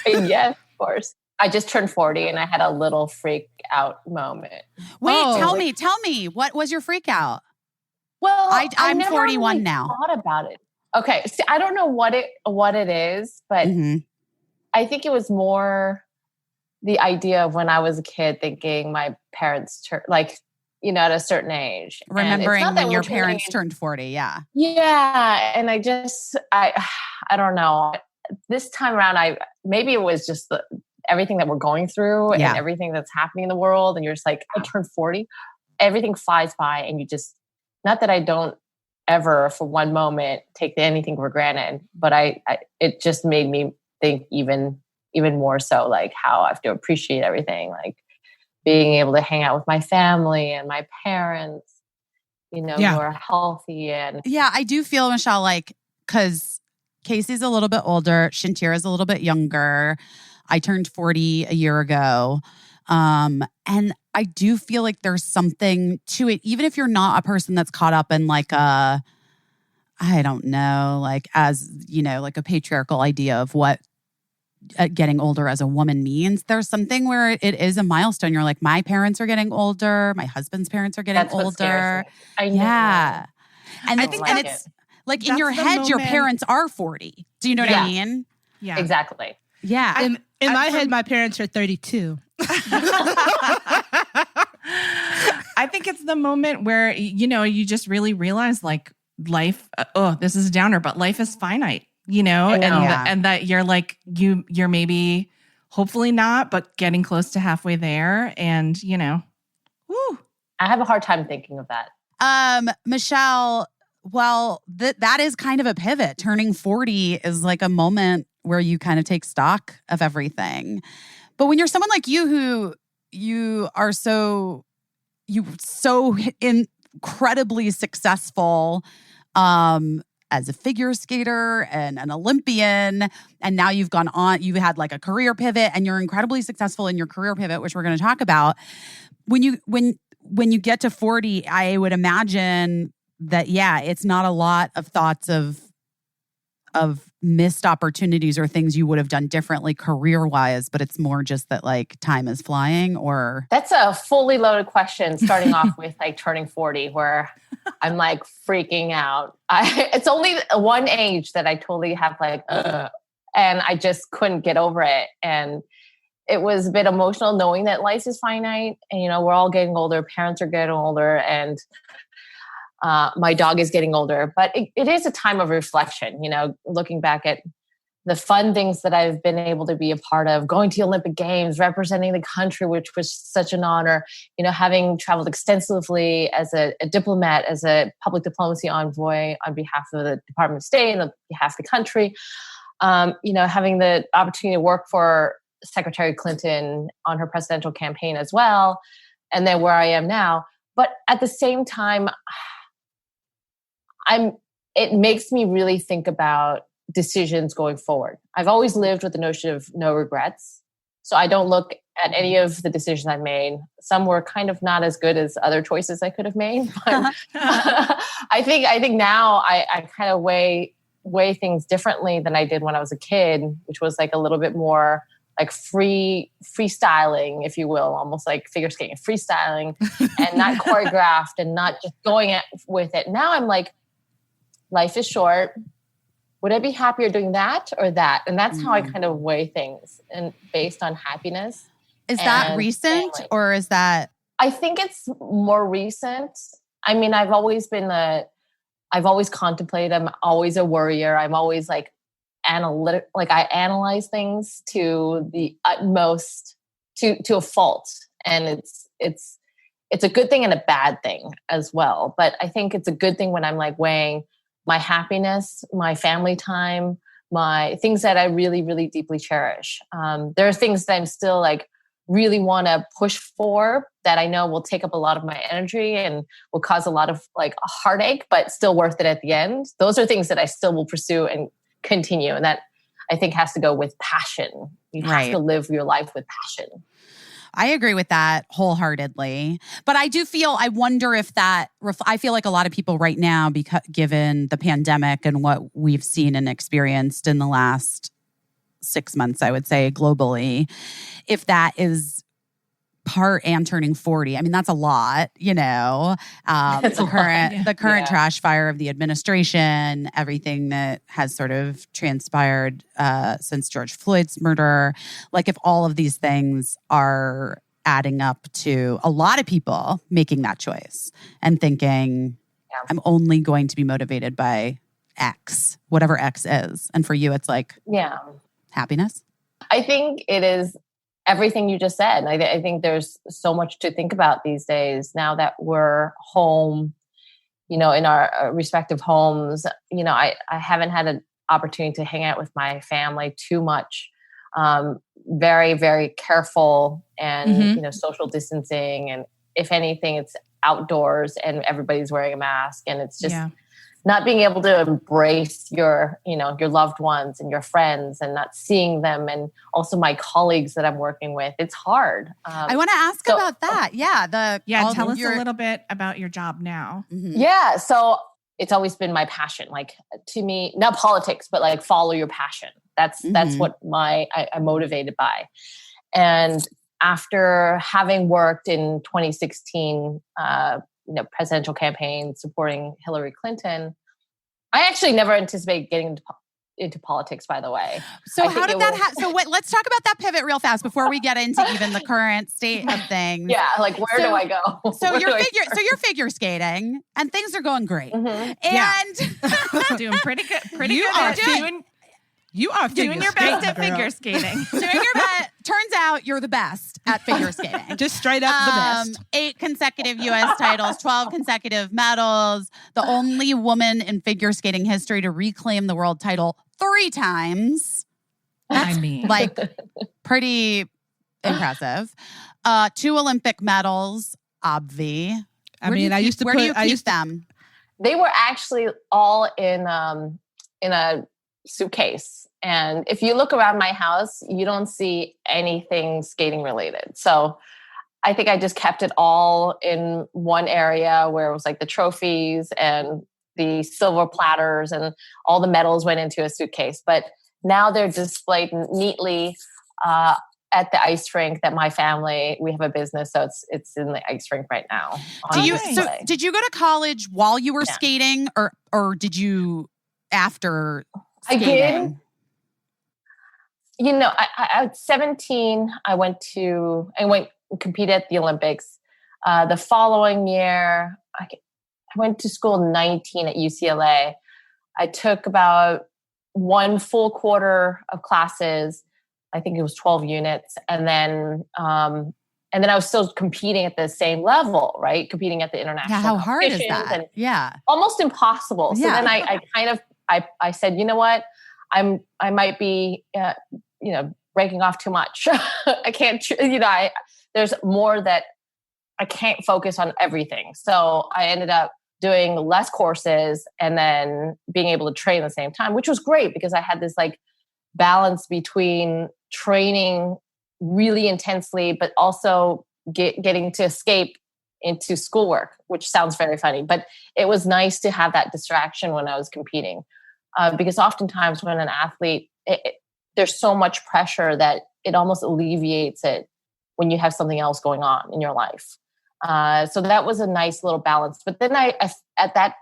Yes, of course. I just turned 40 and I had a little freak out moment. Wait, Oh. tell me, what was your freak out? Well, I'm never 41 really now. Thought about it. Okay, see, I don't know what it is, but Mhm. I think it was more the idea of when I was a kid, thinking my parents at a certain age, And it's Remembering not that when your we're turning- parents turned 40, yeah. Yeah, and I don't know. This time around, maybe it was just everything that we're going through Yeah. and everything that's happening in the world, and you're just like, I turned 40, everything flies by, and you just, not that I don't ever for one moment take anything for granted, but it just made me think even more so, like how I have to appreciate everything, like being able to hang out with my family and my parents, who are healthy. And Yeah, I do feel, Michelle, like, because Caisie's a little bit older, Shantira's a little bit younger. I turned 40 a year ago. And I do feel like there's something to it, even if you're not a person that's caught up in like I don't know, like as, like a patriarchal idea of what getting older as a woman means. There's something where it is a milestone. You're like, my parents are getting older. My husband's parents are getting that's what older. scares me. I know. Yeah. And I think and like it's like in That's your the head, your moment- parents are 40. Do you know what I mean? Yeah. Exactly. Yeah. In my head, my parents are 32. I think it's the moment where, you just really realize like life, this is a downer, but life is finite, I know. Yeah. and that you're like, you're maybe, hopefully not, but getting close to halfway there. And, woo. I have a hard time thinking of that. Michelle, well, that is kind of a pivot. Turning 40 is like a moment where you kind of take stock of everything. But when you're someone like you, who you are so incredibly successful as a figure skater and an Olympian, and now you've had like a career pivot, and you're incredibly successful in your career pivot, which we're going to talk about. When you get to 40, I would imagine that, yeah, it's not a lot of thoughts of missed opportunities or things you would have done differently career-wise, but it's more just that like time is flying. Or That's a fully loaded question, starting off with like turning 40, where I'm like freaking out. It's only one age that I totally have like, and I just couldn't get over it. And it was a bit emotional knowing that life is finite, and we're all getting older, parents are getting older, and my dog is getting older. But it is a time of reflection, looking back at the fun things that I've been able to be a part of, going to the Olympic Games, representing the country, which was such an honor, having traveled extensively as a diplomat, as a public diplomacy envoy on behalf of the Department of State and on behalf of the country, having the opportunity to work for Secretary Clinton on her presidential campaign as well, and then where I am now. But at the same time, it makes me really think about decisions going forward. I've always lived with the notion of no regrets. So I don't look at any of the decisions I've made. Some were kind of not as good as other choices I could have made. But I think now I kind of weigh things differently than I did when I was a kid, which was like a little bit more like freestyling, if you will, almost like figure skating, freestyling and not choreographed and not just going with it. Now I'm like, life is short. Would I be happier doing that or that? And that's how I kind of weigh things, and based on happiness. Is that recent family. or is that? I think it's more recent. I mean, I've always contemplated. I'm always a worrier. I'm always like analytic. Like I analyze things to the utmost, to a fault. And it's a good thing and a bad thing as well. But I think it's a good thing when I'm like weighing my happiness, my family time, my things that I really, really deeply cherish. There are things that I'm still like really want to push for that I know will take up a lot of my energy and will cause a lot of like a heartache, but still worth it at the end. Those are things that I still will pursue and continue. And that I think has to go with passion. You have to live your life with passion. I agree with that wholeheartedly. But I wonder if that, I feel like a lot of people right now, because given the pandemic and what we've seen and experienced in the last 6 months, I would say globally, if that is part and turning 40. I mean, that's a lot, you know, the current trash fire of the administration, everything that has sort of transpired since George Floyd's murder. Like if all of these things are adding up to a lot of people making that choice and thinking, I'm only going to be motivated by X, whatever X is. And for you, it's like, happiness. I think it is everything you just said. I think there's so much to think about these days now that we're home, you know, in our respective homes. You know, I haven't had an opportunity to hang out with my family too much. Very, very careful and, you know, social distancing. And if anything, it's outdoors and everybody's wearing a mask, and it's just not being able to embrace your, you know, your loved ones and your friends and not seeing them. And also my colleagues that I'm working with, it's hard. I want to ask about that. Tell us a little bit about your job now. Yeah. So it's always been my passion, like to me, not politics, but like follow your passion. That's what I'm motivated by. And after having worked in 2016, you know, presidential campaign supporting Hillary Clinton, I actually never anticipated getting into politics, by the way. So how did that happen? So let's talk about that pivot real fast before we get into even the current state of things. Yeah, like where do I go? So you're figure skating and things are going great. And doing pretty good. You are doing your best at figure skating. Doing your best. Turns out you're the best at figure skating. Just straight up the best. 8 consecutive U.S. titles, 12 consecutive medals. The only woman in figure skating history to reclaim the world title 3 times. That's like pretty impressive. 2 Olympic medals, obvi. I used to where do you keep them? They were actually all in a suitcase. And if you look around my house, you don't see anything skating related. So I think I just kept it all in one area where it was like the trophies and the silver platters and all the medals went into a suitcase. But now they're displayed neatly at the ice rink that my family, we have a business. So it's in the ice rink right now. Did you go to college while you were skating or did you after skating? I did. You know, I was 17. I went competed at the Olympics. The following year, I went to school 19 at UCLA. I took about 1 full quarter of classes. I think it was 12 units. And then I was still competing at the same level, right? Competing at the international. Yeah, how hard is that? Almost impossible. So then I said, you know what? I might be, breaking off too much. I can't, there's more that I can't focus on everything. So I ended up doing less courses and then being able to train at the same time, which was great because I had this like balance between training really intensely, but also getting to escape into schoolwork, which sounds very funny, but it was nice to have that distraction when I was competing. Because oftentimes when an athlete, there's so much pressure that it almost alleviates it when you have something else going on in your life. So that was a nice little balance. But then I at that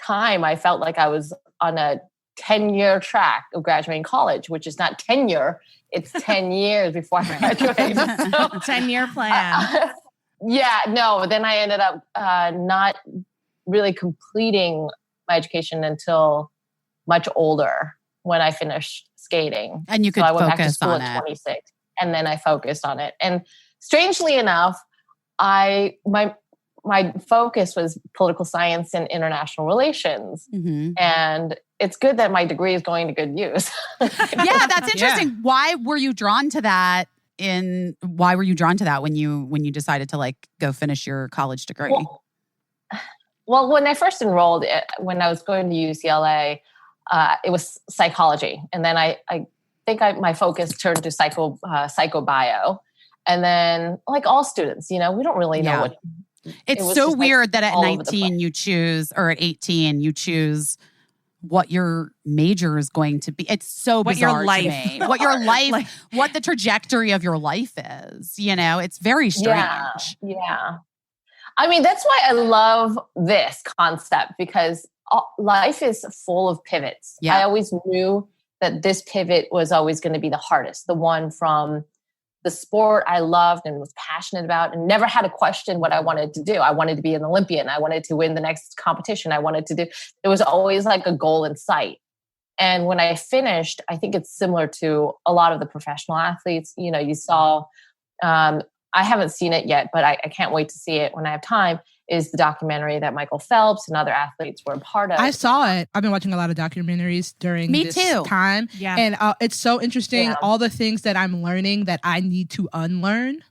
time, I felt like I was on a 10-year track of graduating college, which is not tenure. It's 10 years before I graduated. So, 10-year plan. Then I ended up not really completing my education until much older when I finished skating. And you could so I went back to focus school on at it. 26, and then I focused on it. And strangely enough, my focus was political science and international relations. Mm-hmm. And it's good that my degree is going to good use. Yeah, that's interesting. Why were you drawn to that when you decided to like go finish your college degree? Well, when I first enrolled, when I was going to UCLA, it was psychology. And then I think my focus turned to psychobio. And then like all students, we don't really know what. It's so weird that at 19 you choose, or at 18 you choose what your major is going to be. It's so bizarre to me. What your life, what the trajectory of your life is. It's very strange. Yeah. I mean, that's why I love this concept, because life is full of pivots. Yeah. I always knew that this pivot was always going to be the hardest, the one from the sport I loved and was passionate about and never had a question what I wanted to do. I wanted to be an Olympian. I wanted to win the next competition. There was always like a goal in sight. And when I finished, I think it's similar to a lot of the professional athletes. You saw, I haven't seen it yet, but I can't wait to see it when I have time, is the documentary that Michael Phelps and other athletes were a part of. I saw it. I've been watching a lot of documentaries during this time. Yeah. And it's so interesting. All the things that I'm learning that I need to unlearn,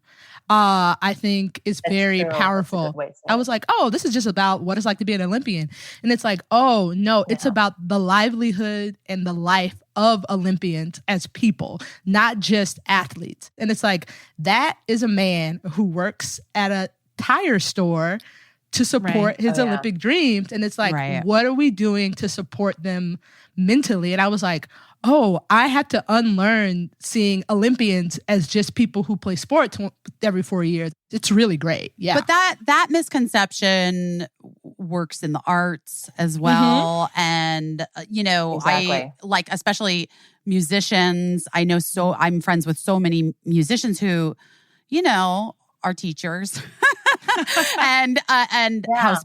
I think is very powerful. I was like, oh, this is just about what it's like to be an Olympian. And it's like, oh, no, it's about the livelihood and the life of Olympians as people, not just athletes. And it's like, that is a man who works at a tire store to support his Olympic dreams. And it's like, what are we doing to support them mentally? And I was like, oh, I had to unlearn seeing Olympians as just people who play sports every 4 years. It's really great. Yeah. But that misconception works in the arts as well. Mm-hmm. And, exactly. I like, especially musicians. I'm friends with so many musicians who, are teachers. and house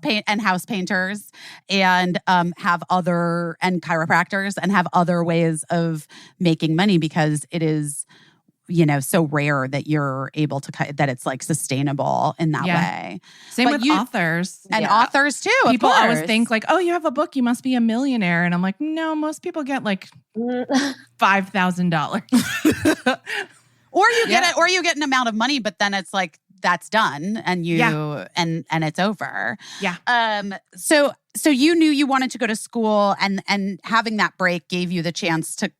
painters and have other, and chiropractors, and have other ways of making money, because it is so rare that you're able to that it's like sustainable in that way. Same with authors and authors too. People always think like, oh, you have a book, you must be a millionaire, and I'm like, no, most people get like $5,000. Or you get an amount of money, but then it's like, that's done, and and it's over. Yeah. So you knew you wanted to go to school, and having that break gave you the chance to,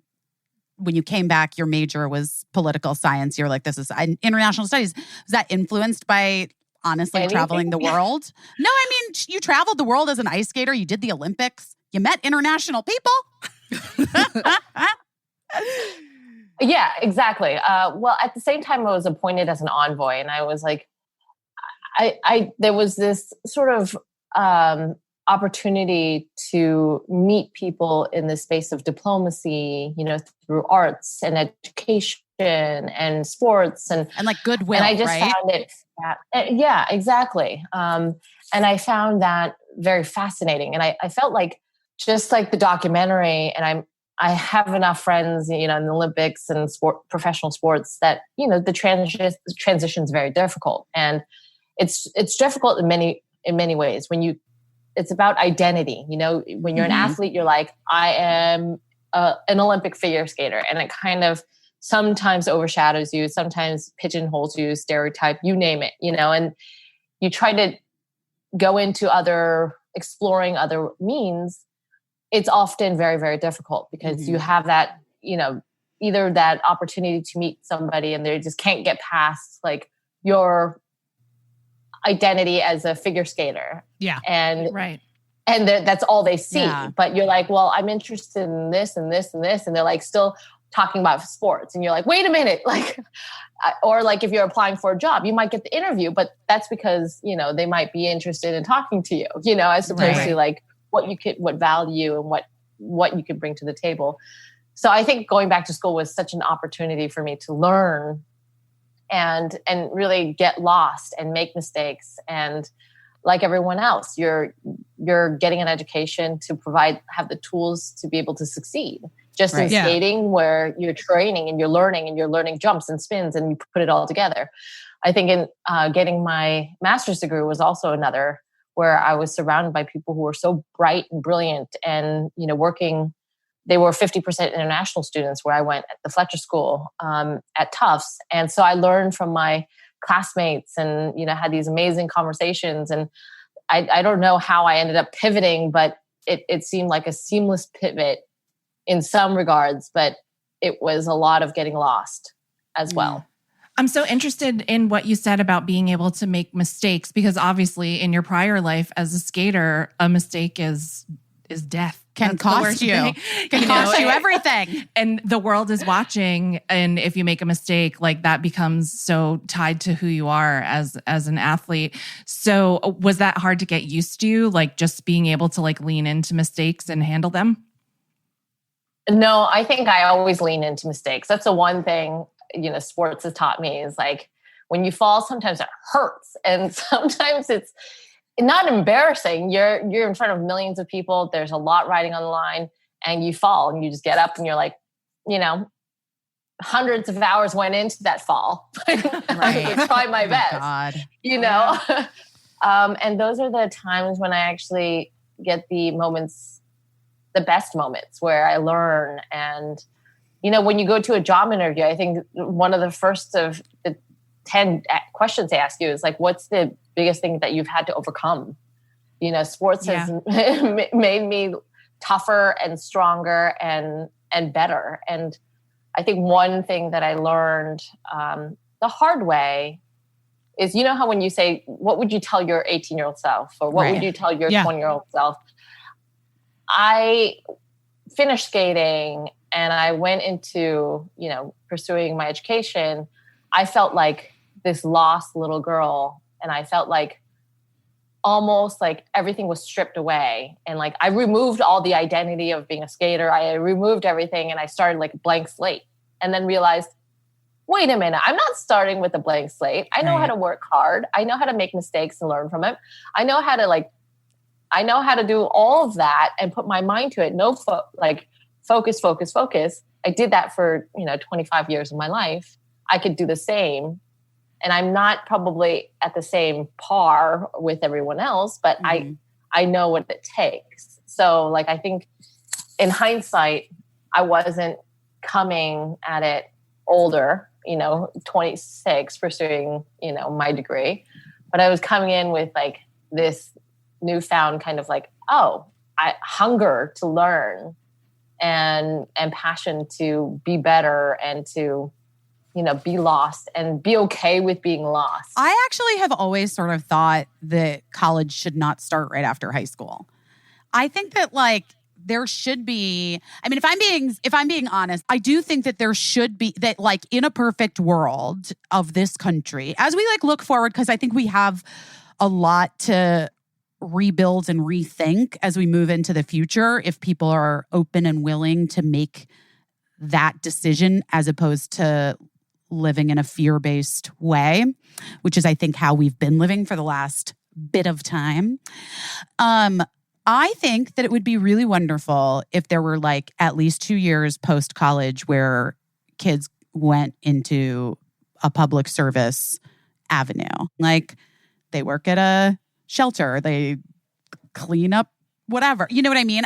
when you came back, your major was political science. You're like, this is international studies. Was that influenced by honestly traveling the world? No, I mean, you traveled the world as an ice skater. You did the Olympics. You met international people. Yeah, exactly. Well, at the same time, I was appointed as an envoy, and I was like, there was this sort of opportunity to meet people in the space of diplomacy, through arts and education and sports and like goodwill. And I just found it, yeah, exactly. And I found that very fascinating, and I felt like, just like the documentary, and I have enough friends, in the Olympics and professional sports, that, the transition is very difficult. And it's difficult in many ways. It's about identity. When you're an athlete, you're like, I am an Olympic figure skater. And it kind of sometimes overshadows you, sometimes pigeonholes you, stereotype, you name it, and you try to go into exploring other means. It's often very, very difficult, because you have that, either that opportunity to meet somebody and they just can't get past like your identity as a figure skater. Yeah. And that's all they see. Yeah. But you're like, well, I'm interested in this and this and this. And they're like, still, talking about sports, and you're like, wait a minute, like, or like if you're applying for a job, you might get the interview, but that's because, you know, they might be interested in talking to you, you know, as opposed to like what value and what you could bring to the table. So I think going back to school was such an opportunity for me to learn and really get lost and make mistakes. And like everyone else, you're getting an education to have the tools to be able to succeed. Just in skating, where you're training and you're learning jumps and spins, and you put it all together. I think in getting my master's degree was also another, where I was surrounded by people who were so bright and brilliant, and you know, working. They were 50% international students where I went at the Fletcher School at Tufts, and so I learned from my classmates, and you know, had these amazing conversations. And I don't know how I ended up pivoting, but it seemed like a seamless pivot in some regards, but it was a lot of getting lost as well. I'm so interested in what you said about being able to make mistakes, because obviously in your prior life as a skater, a mistake is death. Can cost you. Can cost you everything. And the world is watching. And if you make a mistake, like that becomes so tied to who you are as an athlete. So was that hard to get used to? Like just being able to like lean into mistakes and handle them? No, I think I always lean into mistakes. That's the one thing, you know, sports has taught me is like when you fall, sometimes it hurts. And sometimes it's not embarrassing. You're in front of millions of people. There's a lot riding on the line, and you fall and you just get up and you're like, you know, hundreds of hours went into that fall. I would try my best, you know? And those are the times when I actually get the best moments where I learn. And, you know, when you go to a job interview, I think one of the first of the 10 questions they ask you is like, what's the biggest thing that you've had to overcome? You know, sports has made me tougher and stronger and better. And I think one thing that I learned the hard way is, you know how when you say, what would you tell your 18-year-old self? Or what would you tell your 20-year-old self? I finished skating and I went into, you know, pursuing my education. I felt like this lost little girl, and I felt like almost like everything was stripped away. And like I removed all the identity of being a skater. I removed everything, and I started like a blank slate, and then realized, wait a minute, I'm not starting with a blank slate. I know how to work hard. I know how to make mistakes and learn from it. I know how to do all of that and put my mind to it. Focus. I did that for, you know, 25 years of my life. I could do the same. And I'm not probably at the same par with everyone else, but I know what it takes. So like, I think in hindsight, I wasn't coming at it older, you know, 26 pursuing, you know, my degree, but I was coming in with like this newfound kind of like, hunger to learn and passion to be better and to, you know, be lost and be okay with being lost. I actually have always sort of thought that college should not start right after high school. I think that like there should be, I mean, if I'm being honest, I do think that there should be that like in a perfect world of this country, as we like look forward, because I think we have a lot to rebuild and rethink as we move into the future, if people are open and willing to make that decision as opposed to living in a fear-based way, which is, I think, how we've been living for the last bit of time. I think that it would be really wonderful if there were like at least 2 years post-college where kids went into a public service avenue. Like they work at a shelter, they clean up whatever. You know what I mean?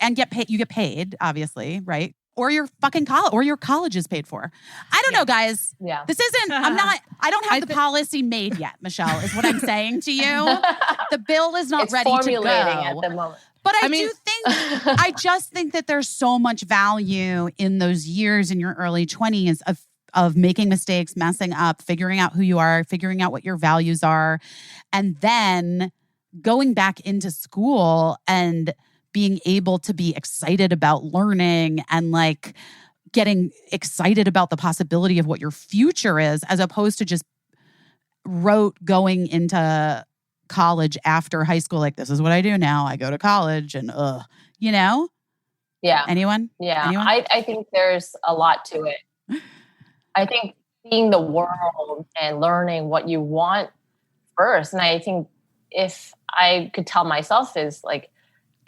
And you get paid, obviously, right? Or your fucking college, or your college is paid for. I don't know, guys. Yeah. This isn't, I don't have the policy made yet, Michelle, is what I'm saying to you. The bill is not ready to go. At the moment. But I just think that there's so much value in those years in your early 20s of making mistakes, messing up, figuring out who you are, figuring out what your values are, and then going back into school and being able to be excited about learning and like getting excited about the possibility of what your future is, as opposed to just going into college after high school, like, this is what I do now. I go to college and you know? Yeah. Anyone? Yeah. Anyone? I think there's a lot to it. I think seeing the world and learning what you want first. And I think if I could tell myself is like,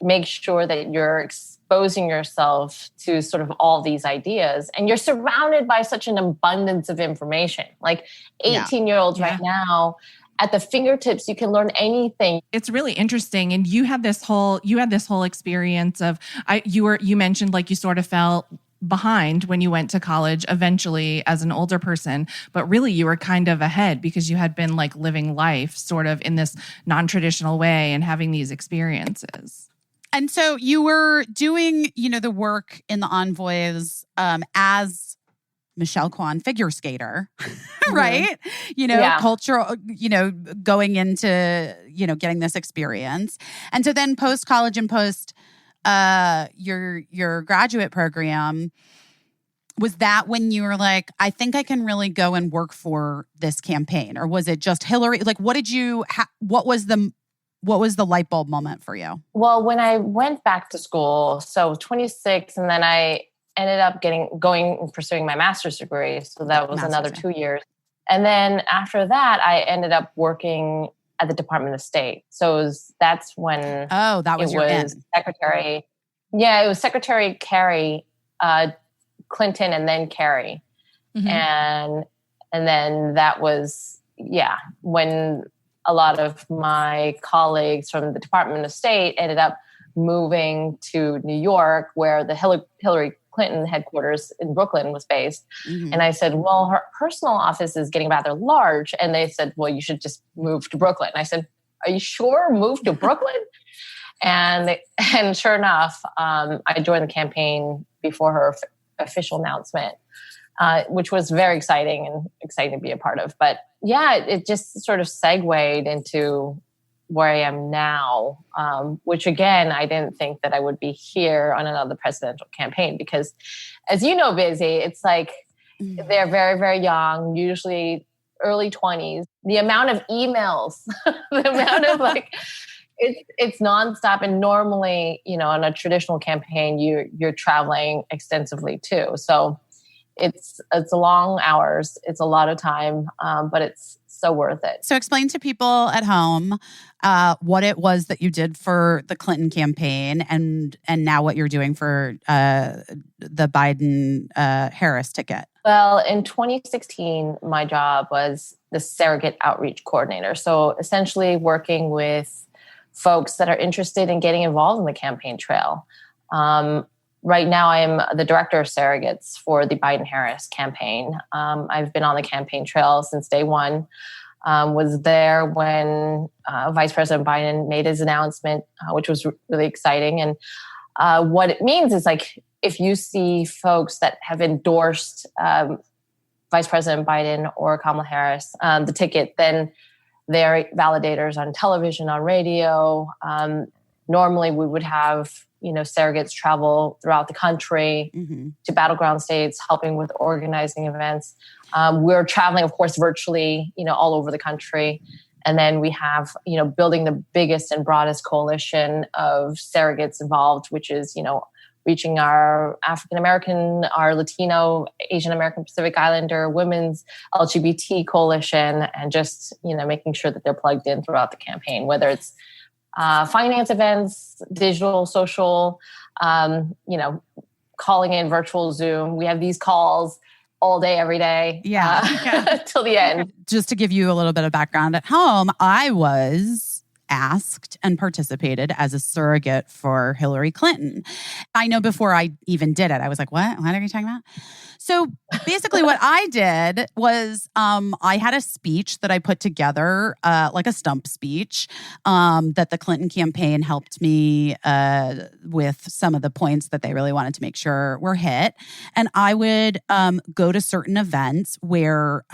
make sure that you're exposing yourself to sort of all these ideas, and you're surrounded by such an abundance of information. Like 18-year-olds right now, at the fingertips, you can learn anything. It's really interesting. And you had this whole experience of, you mentioned like you sort of felt behind when you went to college eventually as an older person, but really you were kind of ahead because you had been like living life sort of in this non-traditional way and having these experiences. And so you were doing, the work in the Envoys as Michelle Kwan, figure skater, right? Cultural, going into, getting this experience. And so then post-college and post your graduate program, was that when you were like, I think I can really go and work for this campaign? Or was it just Hillary? Like, what was the light bulb moment for you? Well, when I went back to school, so 26, and then I ended up going and pursuing my master's degree. So that was another 2 years. And then after that, I ended up working at the Department of State. So that's when that was Secretary. Yeah, it was Secretary Kerry, Clinton, and then Kerry. Mm-hmm. And then that was, when a lot of my colleagues from the Department of State ended up moving to New York, where the Hillary Clinton headquarters in Brooklyn was based. Mm-hmm. And I said, well, her personal office is getting rather large. And they said, well, you should just move to Brooklyn. And I said, are you sure? Move to Brooklyn? And sure enough, I joined the campaign before her official announcement, which was very exciting to be a part of. But it just sort of segued into where I am now, which again, I didn't think that I would be here on another presidential campaign because, as you know, Busy, it's like they're very, very young, usually early 20s. The amount of emails, the amount of it's nonstop. And normally, on a traditional campaign, you're traveling extensively too. So it's long hours. It's a lot of time, but it's so worth it. So explain to people at home what it was that you did for the Clinton campaign and now what you're doing for the Biden-Harris ticket. Well, in 2016, my job was the surrogate outreach coordinator. So essentially working with folks that are interested in getting involved in the campaign trail. Right now, I am the director of surrogates for the Biden-Harris campaign. I've been on the campaign trail since day one. Was there when Vice President Biden made his announcement, which was really exciting. And what it means is if you see folks that have endorsed Vice President Biden or Kamala Harris, the ticket, then they're validators on television, on radio. Normally, we would have surrogates travel throughout the country to battleground states, helping with organizing events. We're traveling, of course, virtually, all over the country. And then we have, building the biggest and broadest coalition of surrogates involved, which is, reaching our African-American, our Latino, Asian American, Pacific Islander, women's LGBT coalition, and just, making sure that they're plugged in throughout the campaign, whether it's finance events, digital, social, calling in virtual Zoom. We have these calls all day, every day. Till the end. Just to give you a little bit of background at home, I was asked and participated as a surrogate for Hillary Clinton. I know before I even did it, I was like, what? What are you talking about? So basically what I did was I had a speech that I put together, like a stump speech, that the Clinton campaign helped me with some of the points that they really wanted to make sure were hit. And I would go to certain events where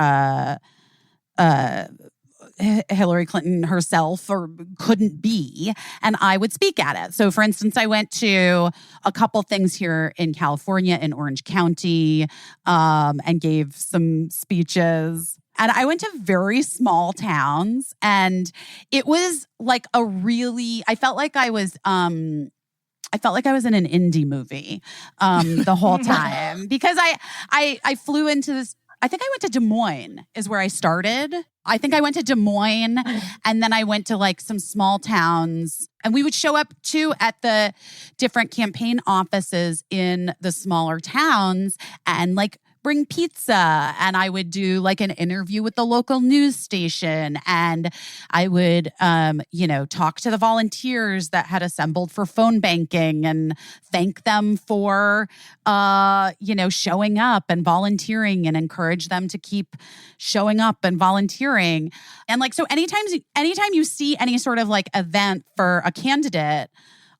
Hillary Clinton herself or couldn't be, and I would speak at it. So, for instance, I went to a couple things here in California, in Orange County, and gave some speeches. And I went to very small towns, and it was like I felt like I was in an indie movie the whole time because I flew into this. I think I went to Des Moines is where I started. I think I went to Des Moines and then I went to like some small towns, and we would show up too at the different campaign offices in the smaller towns and like bring pizza, and I would do like an interview with the local news station, and I would, talk to the volunteers that had assembled for phone banking and thank them for, showing up and volunteering and encourage them to keep showing up and volunteering. And like, so anytime you see any sort of like event for a candidate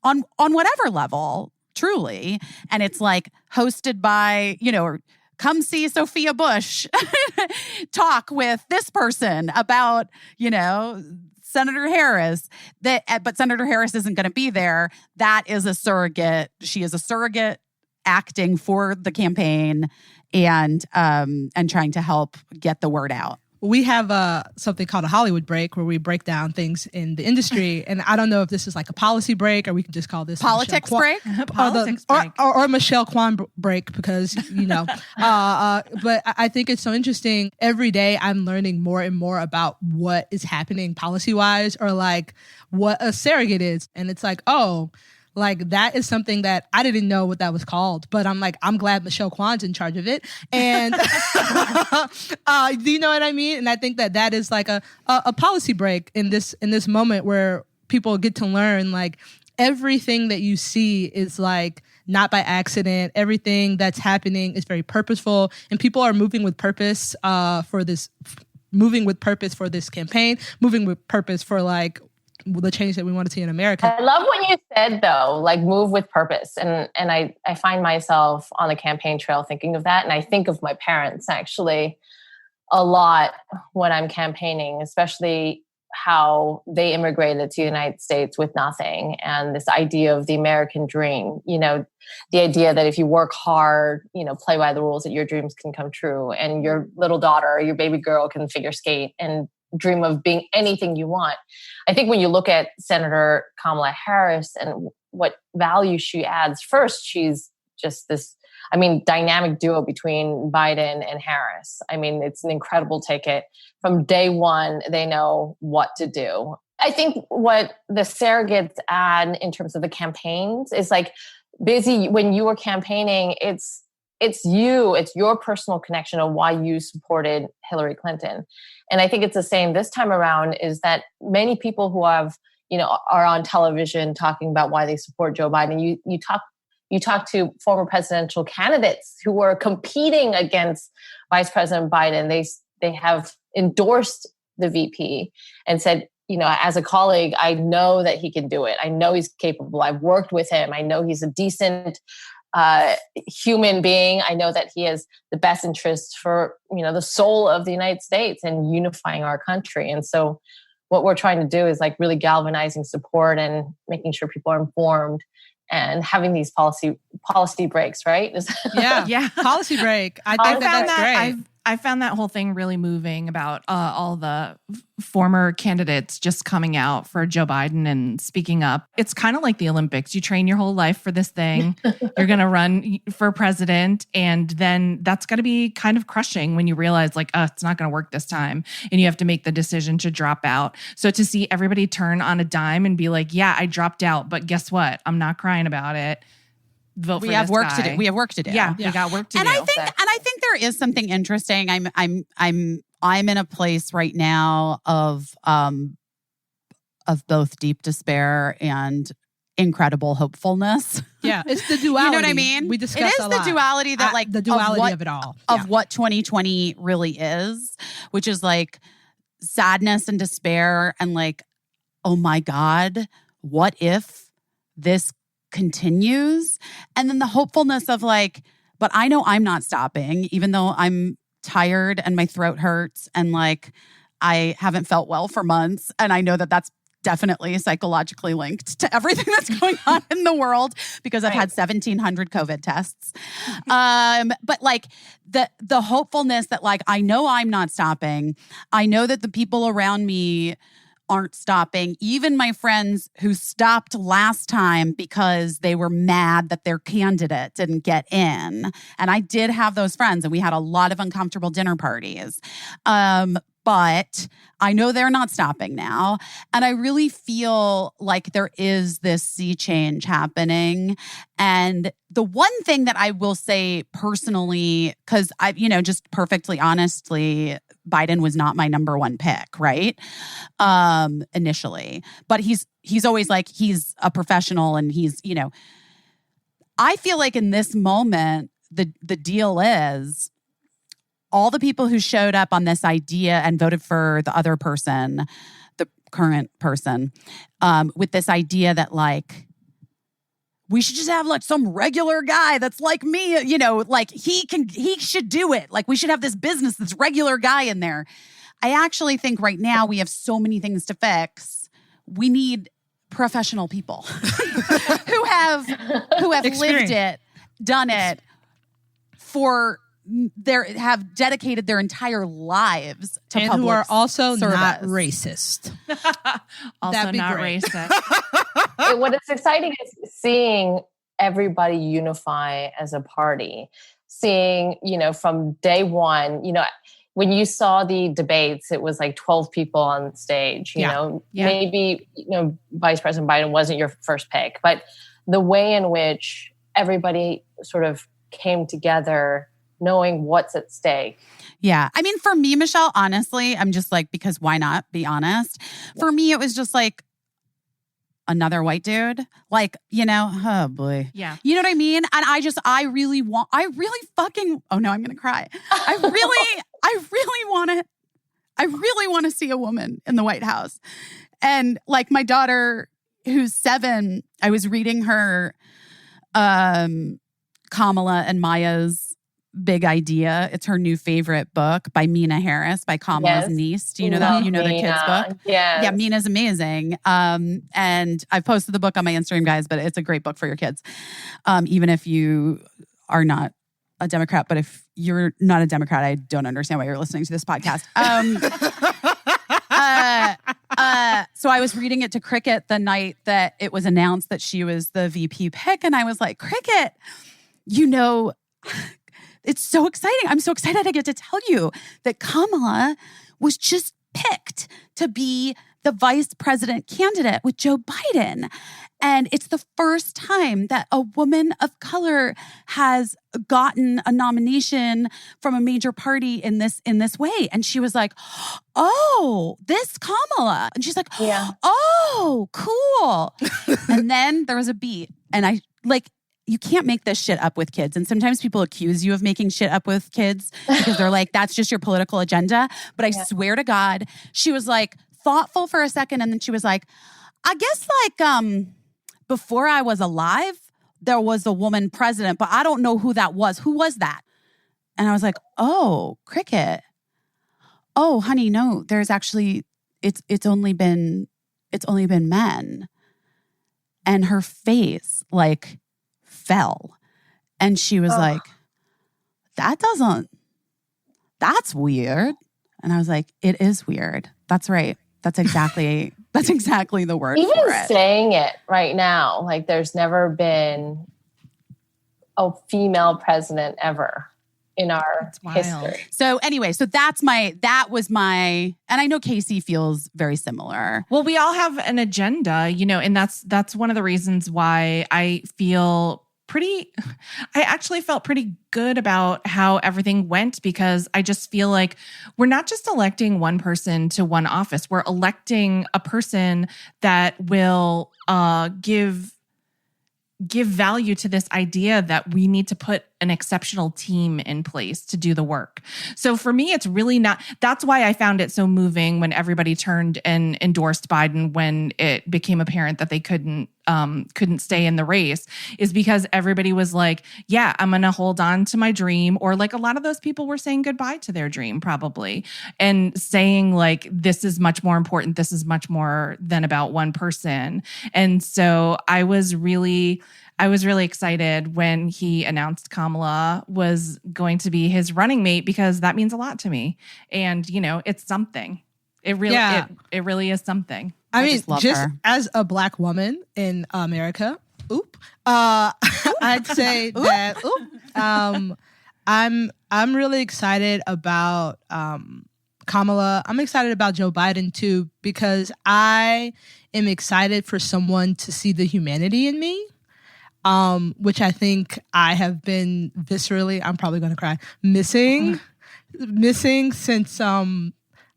on whatever level, truly, and it's like hosted by, or come see Sophia Bush talk with this person about, Senator Harris. But Senator Harris isn't going to be there. That is a surrogate. She is a surrogate acting for the campaign and trying to help get the word out. We have something called a Hollywood break where we break down things in the industry. And I don't know if this is like a policy break or we can just call this politics break. Politics break. Or Michelle Kwan break because, but I think it's so interesting. Every day I'm learning more and more about what is happening policy-wise or like what a surrogate is. And it's like, oh, like that is something that I didn't know what that was called, but I'm glad Michelle Kwan's in charge of it. And do you know what I mean? And I think that is like a policy break in this moment where people get to learn like everything that you see is like not by accident. Everything that's happening is very purposeful, and people are moving with purpose for this campaign, moving with purpose for like the change that we want to see in America. I love what you said though, like move with purpose. And I find myself on the campaign trail thinking of that. And I think of my parents actually a lot when I'm campaigning, especially how they immigrated to the United States with nothing. And this idea of the American dream, the idea that if you work hard, play by the rules, that your dreams can come true. And your little daughter, your baby girl can figure skate and dream of being anything you want. I think when you look at Senator Kamala Harris and what value she adds, first, she's just this, dynamic duo between Biden and Harris. It's an incredible ticket. From day one, they know what to do. I think what the surrogates add in terms of the campaigns is like busy when you were campaigning, it's your personal connection of why you supported Hillary Clinton. And I think it's the same this time around, is that many people who have, are on television talking about why they support Joe Biden. You talk to former presidential candidates who were competing against Vice President Biden. They have endorsed the VP and said, as a colleague, I know that he can do it. I know he's capable. I've worked with him. I know he's a decent human being. I know that he has the best interest for, the soul of the United States and unifying our country. And so what we're trying to do is like really galvanizing support and making sure people are informed and having these policy breaks, right? Yeah. Policy break. I think that's great. I found that whole thing really moving about all the former candidates just coming out for Joe Biden and speaking up. It's kind of like the Olympics. You train your whole life for this thing. You're going to run for president. And then that's going to be kind of crushing when you realize like, it's not going to work this time. And you have to make the decision to drop out. So to see everybody turn on a dime and be like, yeah, I dropped out, but guess what? I'm not crying about it. Vote we for have this work guy. to do. We have work to do. Yeah, we got work to do. And I think there is something interesting. I'm in a place right now of both deep despair and incredible hopefulness. Yeah, it's the duality. You know what I mean? We discussed it is the duality that the duality of it all. Of what 2020 really is, which is like sadness and despair and like, oh my God, what if this continues? And then the hopefulness of like, but I know I'm not stopping, even though I'm tired and my throat hurts and like I haven't felt well for months. And I know that that's definitely psychologically linked to everything that's going on in the world because I've had 1,700 COVID tests. But like the hopefulness that like, I know I'm not stopping. I know that the people around me aren't stopping. Even my friends who stopped last time because they were mad that their candidate didn't get in. And I did have those friends and we had a lot of uncomfortable dinner parties. But I know they're not stopping now. And I really feel like there is this sea change happening. And the one thing that I will say personally, because I, just perfectly honestly, Biden was not my number one pick, right? Initially. But he's always like, he's a professional and he's, I feel like in this moment, the deal is all the people who showed up on this idea and voted for the other person, the current person, with this idea that like, we should just have like some regular guy that's like me, like he should do it. Like we should have this business that's regular guy in there. I actually think right now we have so many things to fix. We need professional people who have lived it, done it have dedicated their entire lives to and public who are also service. not racist. Also not great. racist. What is exciting is seeing everybody unify as a party. Seeing, from day one, when you saw the debates, it was like 12 people on stage, maybe, Vice President Biden wasn't your first pick, but the way in which everybody sort of came together knowing what's at stake. Yeah. I mean, for me, Michelle, honestly, I'm just like, because why not be honest? For me, it was just like another white dude. Like, oh boy. Yeah. You know what I mean? And I really want to cry. I really want to see a woman in the White House. And like my daughter, who's 7, I was reading her Kamala and Maya's Big Idea. It's her new favorite book by Mina Harris, by Kamala's niece. Do you know that? You know the kids' book? Yeah, Mina's amazing. And I've posted the book on my Instagram, guys, but it's a great book for your kids. Even if you are not a Democrat, but if you're not a Democrat, I don't understand why you're listening to this podcast. So I was reading it to Cricket the night that it was announced that she was the VP pick. And I was like, Cricket, it's so exciting. I'm so excited I get to tell you that Kamala was just picked to be the vice president candidate with Joe Biden. And it's the first time that a woman of color has gotten a nomination from a major party in this way. And she was like, oh, this Kamala. And she's like, oh, cool. And then there was a beat. And you can't make this shit up with kids. And sometimes people accuse you of making shit up with kids because they're like, that's just your political agenda. But I swear to God, she was like thoughtful for a second. And then she was like, I guess like before I was alive, there was a woman president, but I don't know who that was. Who was that? And I was like, oh, Cricket. Oh, honey, no, there's actually, it's only been men. And her face like fell. And she was like, that's weird. And I was like, it is weird. That's right. That's exactly the word Even for it. Saying it right now, like there's never been a female president ever in our history. So anyway, that was my, and I know Caissie feels very similar. Well, we all have an agenda, and that's one of the reasons why I actually felt pretty good about how everything went, because I just feel like we're not just electing one person to one office. We're electing a person that will give value to this idea that we need to put an exceptional team in place to do the work. So for me, it's really not, that's why I found it so moving when everybody turned and endorsed Biden when it became apparent that they couldn't stay in the race, is because everybody was like, yeah, I'm going to hold on to my dream. Or like a lot of those people were saying goodbye to their dream probably, and saying like, this is much more important. This is much more than about one person. And so I was really excited when he announced Kamala was going to be his running mate, because that means a lot to me. And, you know, it's something. It really is something. I mean, just her. as a Black woman in America, I'd say that I'm really excited about Kamala. I'm excited about Joe Biden too, because I am excited for someone to see the humanity in me, which I think I have been viscerally, I'm probably going to cry, missing since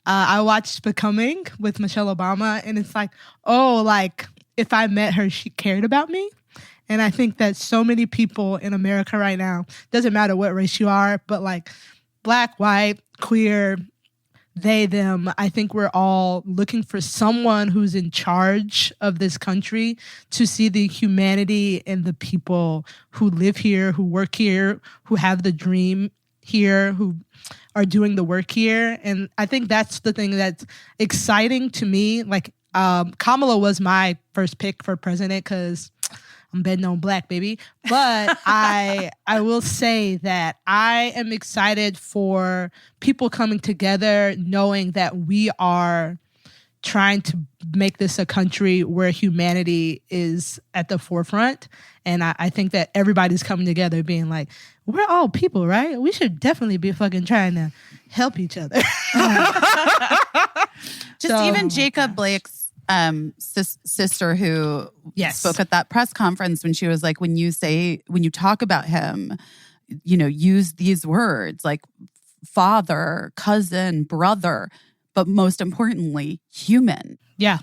I watched Becoming with Michelle Obama, and it's like, oh, like if I met her, she cared about me. And I think that so many people in America right now, doesn't matter what race you are, but like Black, white, queer, they, them, I think we're all looking for someone who's in charge of this country to see the humanity in the people who live here, who work here, who have the dream here, who are doing the work here. And I think that's the thing that's exciting to me. Like, Kamala was my first pick for president because I'm betting on Black, baby. But I will say that I am excited for people coming together, knowing that we are trying to make this a country where humanity is at the forefront. And I think that everybody's coming together being like, we're all people, right? We should definitely be fucking trying to help each other. Even Jacob Blake's sister who spoke at that press conference, when she was like, when you talk about him, you know, use these words like father, cousin, brother, but most importantly, human. Yeah.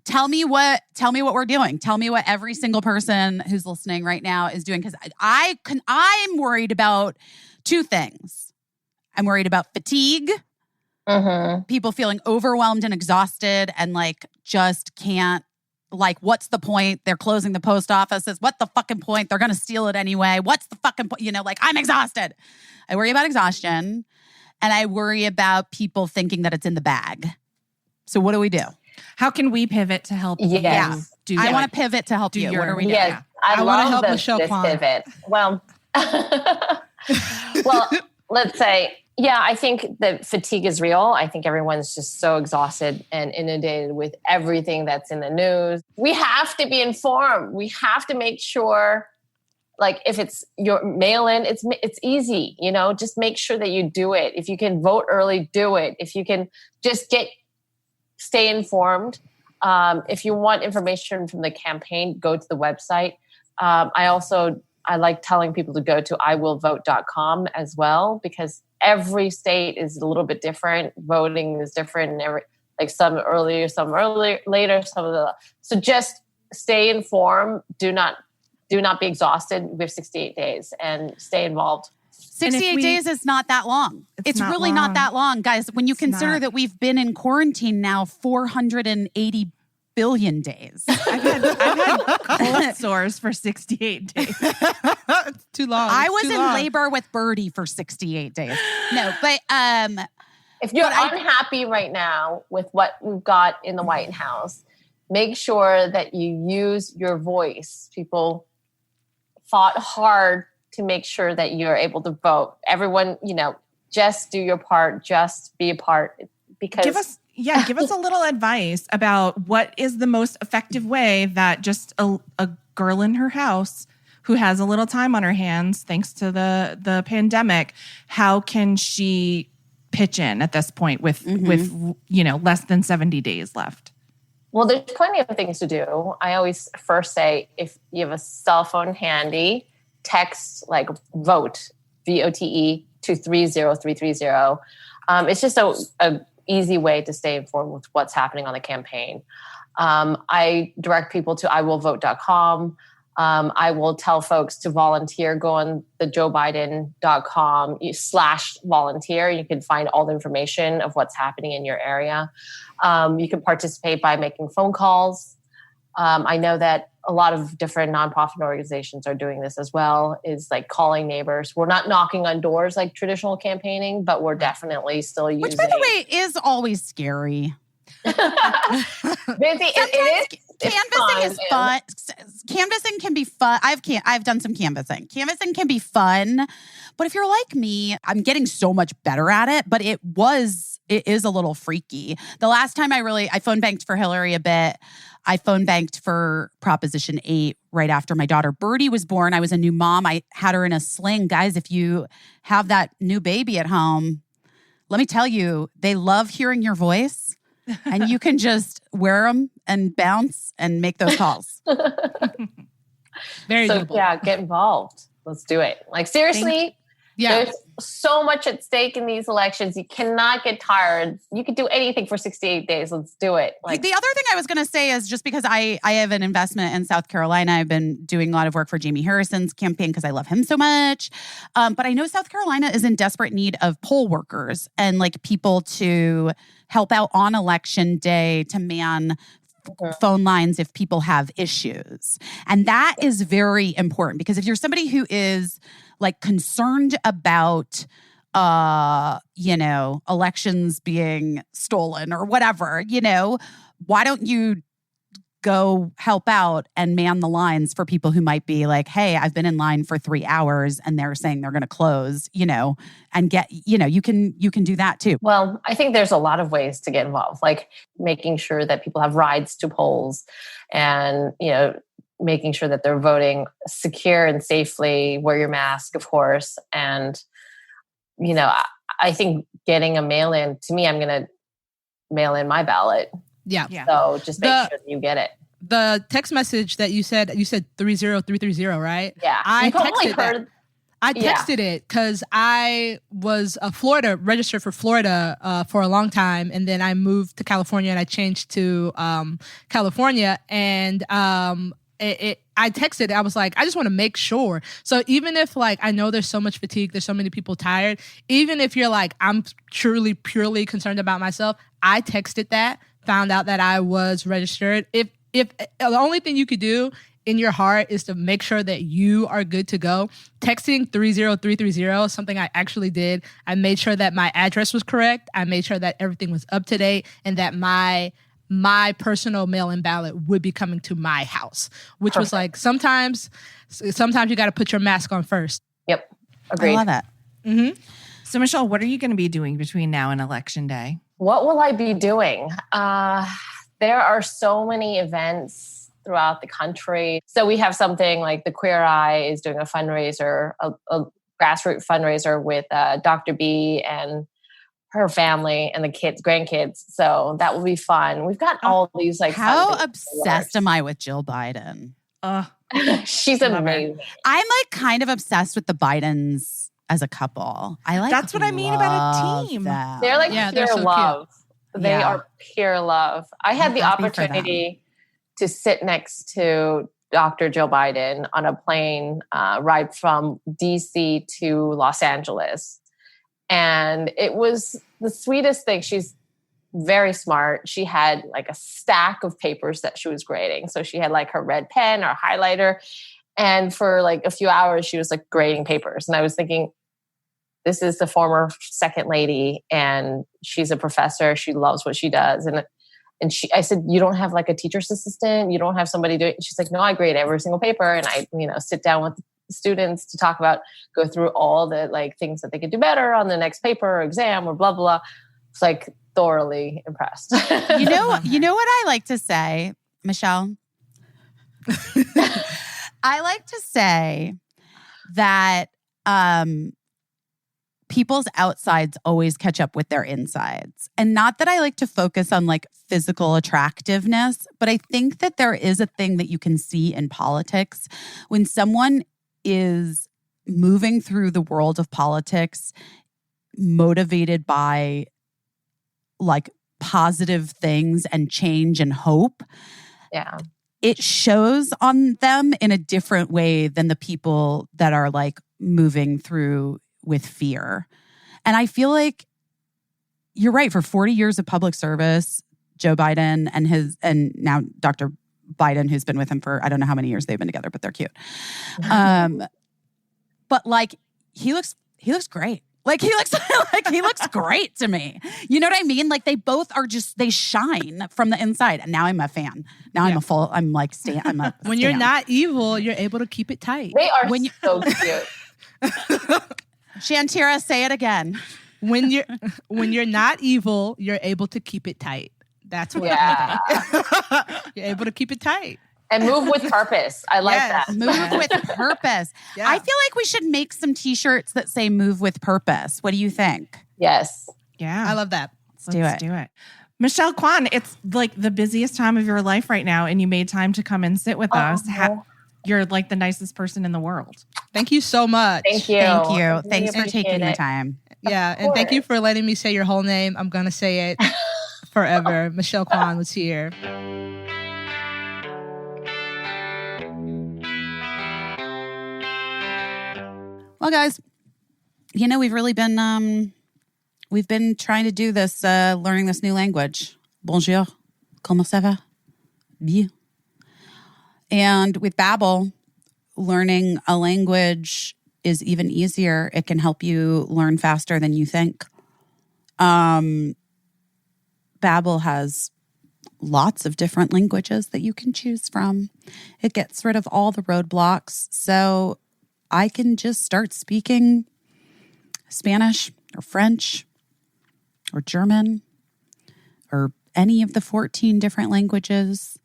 Tell me what we're doing. Tell me what every single person who's listening right now is doing. Because I'm worried about two things. I'm worried about fatigue, people feeling overwhelmed and exhausted and like just can't, like, what's the point? They're closing the post offices. What the fucking point? They're going to steal it anyway. What's the fucking point? You know, like, I'm exhausted. I worry about exhaustion, and I worry about people thinking that it's in the bag. So what do we do? How can we pivot to help Yes. you? I want to pivot to help you. What are we doing? Yes, I wanna love help this Michelle Kwan. pivot. Well, let's say, yeah, I think that fatigue is real. I think everyone's just so exhausted and inundated with everything that's in the news. We have to be informed. We have to make sure, like, if it's your mail-in, it's easy, you know, just make sure that you do it. If you can vote early, do it. If you can just stay informed. If you want information from the campaign, go to the website. I like telling people to go to iwillvote.com as well, because every state is a little bit different. Voting is different, and some earlier, some later, so just stay informed. Do not be exhausted. We have 68 days, and stay involved. 68 days is not that long. It's not really not that long, guys. When you consider that we've been in quarantine now 480 billion days. I've had cold sores for 68 days. It's too long. I was in labor with Birdie for 68 days. No, but if you're unhappy right now with what we've got in the White House, make sure that you use your voice. People fought hard to make sure that you're able to vote. Everyone, you know, just do your part, just be a part. Because give us a little advice about what is the most effective way that just a girl in her house who has a little time on her hands, thanks to the pandemic, how can she pitch in at this point with you know, less than 70 days left? Well, there's plenty of things to do. I always first say, if you have a cell phone handy, text like vote, VOTE, to 30330. It's just a easy way to stay informed with what's happening on the campaign. I direct people to iwillvote.com. I will tell folks to volunteer. Go on the joebiden.com/volunteer. You can find all the information of what's happening in your area. You can participate by making phone calls. I know that a lot of different nonprofit organizations are doing this as well, is like calling neighbors. We're not knocking on doors like traditional campaigning, but we're definitely still using. Which, by the way, is always scary. Busy. It is. Canvassing is fun. Canvassing can be fun. I've done some canvassing. Canvassing can be fun, but if you're like me, I'm getting so much better at it. But it is a little freaky. The last time I phone banked for Hillary a bit. I phone banked for Proposition 8 right after my daughter Birdie was born. I was a new mom. I had her in a sling. Guys, if you have that new baby at home, let me tell you, they love hearing your voice. And you can just wear them and bounce and make those calls. Very doable. Yeah, get involved. Let's do it. Like, seriously, there's so much at stake in these elections. You cannot get tired. You could do anything for 68 days. Let's do it. Like, the other thing I was going to say is, just because I have an investment in South Carolina, I've been doing a lot of work for Jamie Harrison's campaign because I love him so much. But I know South Carolina is in desperate need of poll workers and like people to help out on election day to man phone lines if people have issues. And that is very important, because if you're somebody who is like concerned about, elections being stolen or whatever, why don't you go help out and man the lines for people who might be like, hey, I've been in line for 3 hours and they're saying they're going to close, and get, you can do that too. Well, I think there's a lot of ways to get involved, like making sure that people have rides to polls and, making sure that they're voting secure and safely, wear your mask, of course. And, I think getting a mail-in, to me, I'm going to mail in my ballot. Yeah. So just make sure that you get it. The text message that you said 30330, right? Yeah. I texted it because I was registered for Florida for a long time. And then I moved to California and I changed to California. And I texted, I was like, I just want to make sure. So even if like, I know there's so much fatigue, there's so many people tired, even if you're like, I'm truly, purely concerned about myself, I texted that, found out that I was registered. If the only thing you could do in your heart is to make sure that you are good to go, texting 30330, something I actually did. I made sure that my address was correct. I made sure that everything was up to date and that my personal mail-in ballot would be coming to my house, which was like, sometimes you got to put your mask on first. Yep. Agreed. I love it. Mm-hmm. So, Michelle, what are you going to be doing between now and Election Day? What will I be doing? There are so many events throughout the country. So we have something like the Queer Eye is doing a fundraiser, a grassroots fundraiser with Dr. B and her family and the grandkids. So that will be fun. We've got all these like. How obsessed am I with Jill Biden? She's amazing. I'm like kind of obsessed with the Bidens as a couple. That's what I mean about a team. Them. They're like pure so love. cute. They are pure love. I had the opportunity to sit next to Dr. Jill Biden on a plane ride from DC to Los Angeles. And it was the sweetest thing. She's very smart. She had like a stack of papers that she was grading. So she had like her red pen or highlighter. And for like a few hours, she was like grading papers. And I was thinking, this is the former second lady and she's a professor. She loves what she does. And I said, you don't have like a teacher's assistant? You don't have somebody doing it? She's like, no, I grade every single paper. And I, sit down with students to talk about, go through all the like things that they could do better on the next paper or exam or blah, blah. It's like thoroughly impressed. You know what I like to say, Michelle? I like to say that people's outsides always catch up with their insides. And not that I like to focus on like physical attractiveness, but I think that there is a thing that you can see in politics when someone is moving through the world of politics motivated by like positive things and change and hope. Yeah. it shows on them in a different way than the people that are like moving through with fear. And I feel like you're right. For 40 years of public service, Joe Biden and now Dr. Biden, who's been with him for I don't know how many years they've been together, but they're cute. But like he looks great. Like he looks great to me. You know what I mean? Like they both are they shine from the inside. And now I'm a fan. Now I'm a When you're not evil, you're able to keep it tight. They are so cute. Shantira, say it again. When you're not evil, you're able to keep it tight. That's what I think. You're able to keep it tight. And move with purpose. I like that. Move with purpose. Yeah. I feel like we should make some t-shirts that say move with purpose. What do you think? Yes. Yeah. I love that. Let's do it. Michelle Kwan, it's like the busiest time of your life right now, and you made time to come and sit with us. You're like the nicest person in the world. Thank you so much. Thank you. Thank you. Really Thanks for taking the time. Yeah, and thank you for letting me say your whole name. I'm going to say it forever. Michelle Kwan was here. Well, guys, you know, we've been trying to do this, learning this new language. Bonjour. Comment ça va? Bien. And with Babbel, learning a language is even easier. It can help you learn faster than you think. Babbel has lots of different languages that you can choose from. It gets rid of all the roadblocks. So I can just start speaking Spanish or French or German or any of the 14 different languages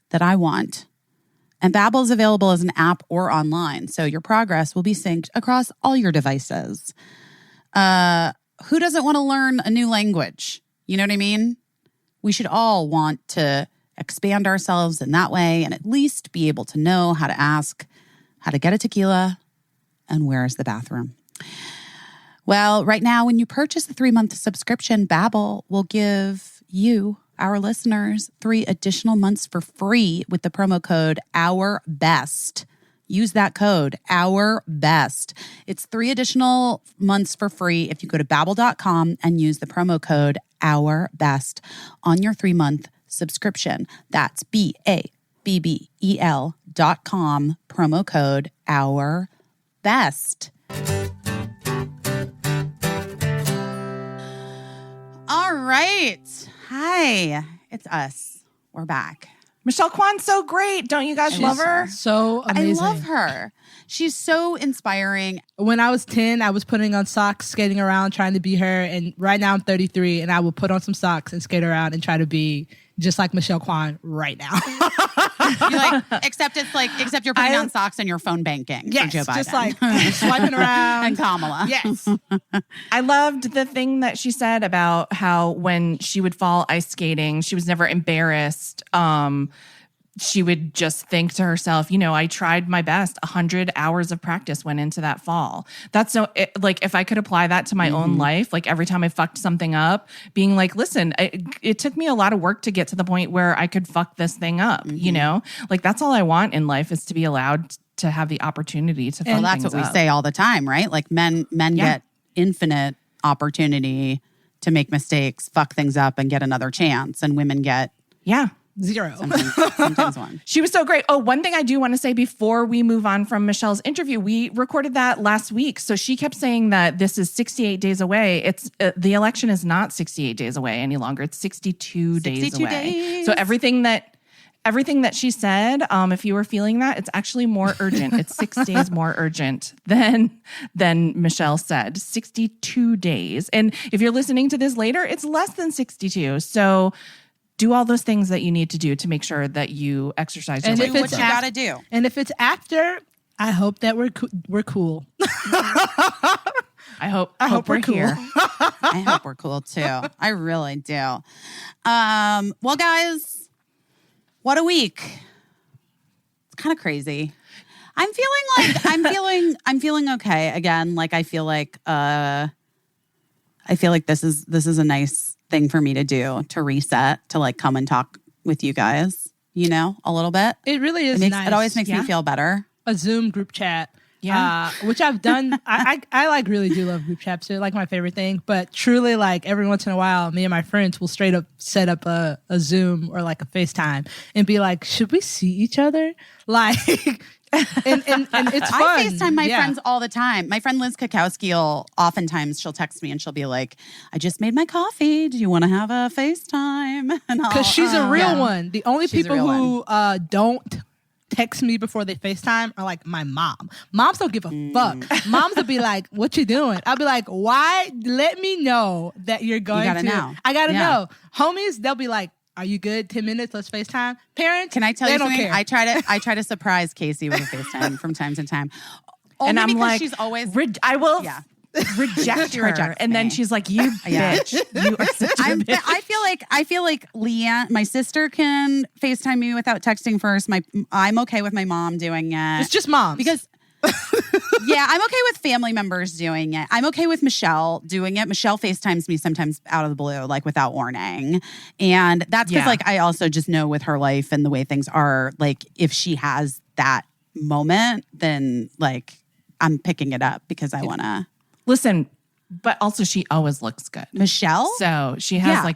that I want. And Babbel is available as an app or online, so your progress will be synced across all your devices. Who doesn't want to learn a new language? You know what I mean? We should all want to expand ourselves in that way and at least be able to know how to ask how to get a tequila and where is the bathroom. Well, right now, when you purchase the 3-month subscription, Babbel will give you, our listeners, 3 additional months for free with the promo code OURBEST. Use that code, OURBEST. It's 3 additional months for free if you go to Babbel.com and use the promo code OURBEST on your 3-month subscription. That's BABBEL.com, promo code OURBEST. All right. Hi, it's us. We're back. Michelle Kwan's so great. Don't you guys love her? So amazing. I love her. She's so inspiring. When I was 10, I was putting on socks, skating around, trying to be her. And right now I'm 33, and I will put on some socks and skate around and try to be just like Michelle Kwan right now. Except you're putting on socks and your phone banking. Yes, for Joe Biden. just like swiping around. And Kamala. Yes. I loved the thing that she said about how when she would fall ice skating, she was never embarrassed. She would just think to herself, you know, I tried my best. 100 hours of practice went into that fall. That's like, if I could apply that to my own life, like every time I fucked something up, being like, listen, it took me a lot of work to get to the point where I could fuck this thing up, you know? Like, that's all I want in life, is to be allowed to have the opportunity to fuck Well, that's things what we up. say all the time, right? Like men get infinite opportunity to make mistakes, fuck things up, and get another chance. And women get 0. sometimes one. She was so great. Oh, one thing I do want to say before we move on from Michelle's interview, we recorded that last week. So she kept saying that this is 68 days away. It's the election is not 68 days away any longer. It's 62 days away. Days. So everything that she said, if you were feeling that, it's actually more urgent. It's 6 days more urgent than Michelle said. 62 days. And if you're listening to this later, it's less than 62. So do all those things that you need to do to make sure that you exercise your And will. if Do it's what you got to do. And if it's after, I hope that we're cool. I hope we're cool. here. I hope we're cool too. I really do. Well, guys, what a week. It's kind of crazy. I'm feeling okay again. Like I feel like this is a nice thing for me to do, to reset, to like come and talk with you guys. a little bit. It really is nice. It always makes me feel better. A Zoom group chat. Which I've done. I like really do love group chats. They're like my favorite thing. But truly, like every once in a while, me and my friends will straight up set up a Zoom or like a FaceTime and be like, should we see each other? Like, and it's fun. I FaceTime my friends all the time. My friend Liz Kakowski she'll text me and she'll be like, I just made my coffee. Do you want to have a FaceTime? Because she's a real one. The only people who don't text me before they FaceTime are like my mom. Moms don't give a fuck. Moms will be like, what you doing? I'll be like, why? Let me know that you're going to. Know. I gotta know. Homies, they'll be like, are you good? 10 minutes, let's FaceTime. Parents, can I tell you something? Care. I try to surprise Caissie with a FaceTime from time to time. And I'm like, she's always I will reject her. And then she's like, you bitch. You are such a bitch. I feel like Leanne, my sister, can FaceTime me without texting first. I'm okay with my mom doing it. It's just moms. Because I'm okay with family members doing it. I'm okay with Michelle doing it. Michelle FaceTimes me sometimes out of the blue, like without warning. And that's because like I also just know with her life and the way things are, like if she has that moment, then like I'm picking it up because I want to. Listen, but also she always looks good. Michelle? So she has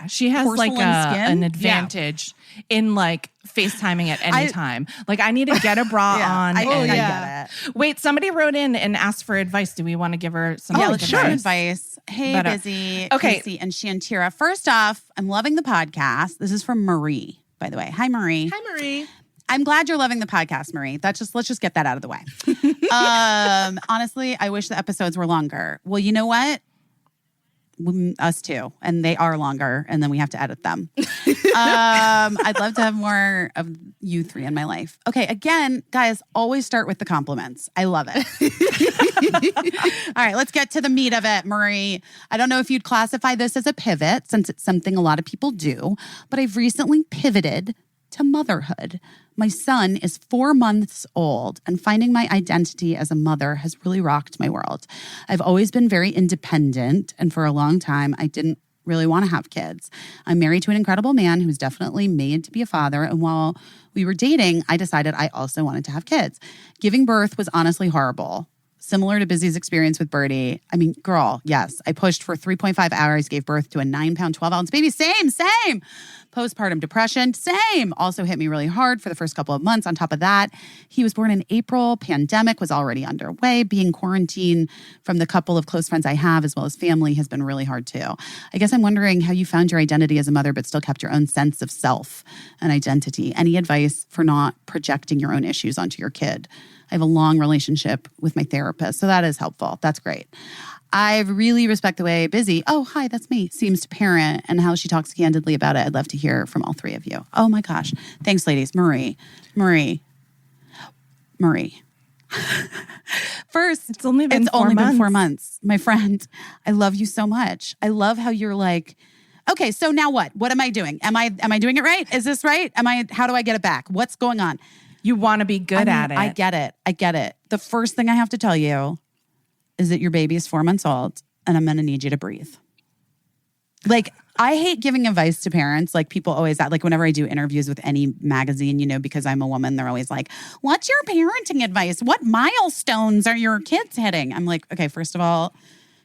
she has porcelain like skin? an advantage in like FaceTiming at any time. Like I need to get a bra on. I get it. Wait, somebody wrote in and asked for advice. Do we want to give her some advice? Hey, Busy, Caissie, and Shantira. First off, I'm loving the podcast. This is from Marie, by the way. Hi, Marie. Hi, Marie. I'm glad you're loving the podcast, Marie. Let's just get that out of the way. Honestly, I wish the episodes were longer. Well, you know what? Us too. And they are longer, and then we have to edit them. I'd love to have more of you three in my life. Okay, again, guys, always start with the compliments. I love it. All right, let's get to the meat of it, Marie. I don't know if you'd classify this as a pivot, since it's something a lot of people do, but I've recently pivoted to motherhood. My son is 4 months old, and finding my identity as a mother has really rocked my world. I've always been very independent, and for a long time, I didn't really want to have kids. I'm married to an incredible man who's definitely made to be a father, and while we were dating, I decided I also wanted to have kids. Giving birth was honestly horrible. Similar to Busy's experience with Birdie. I mean, girl, yes. I pushed for 3.5 hours, gave birth to a 9-pound, 12-ounce baby. Same. Postpartum depression, same. Also hit me really hard for the first couple of months. On top of that, he was born in April. Pandemic was already underway. Being quarantined from the couple of close friends I have, as well as family, has been really hard too. I guess I'm wondering how you found your identity as a mother, but still kept your own sense of self and identity. Any advice for not projecting your own issues onto your kid? I have a long relationship with my therapist, so that is helpful. That's great. I really respect the way Busy, oh, hi, that's me, seems to parent and how she talks candidly about it. I'd love to hear from all three of you. Oh my gosh. Thanks, ladies. Marie. First, it's only been 4 months. My friend, I love you so much. I love how you're like, okay, so now what? What am I doing? Am I doing it right? Is this right? How do I get it back? What's going on? You want to be good at it. I get it. The first thing I have to tell you is that your baby is 4 months old, and I'm going to need you to breathe. Like, I hate giving advice to parents. Like, people always, like, whenever I do interviews with any magazine, because I'm a woman, they're always like, what's your parenting advice? What milestones are your kids hitting? I'm like, okay, first of all,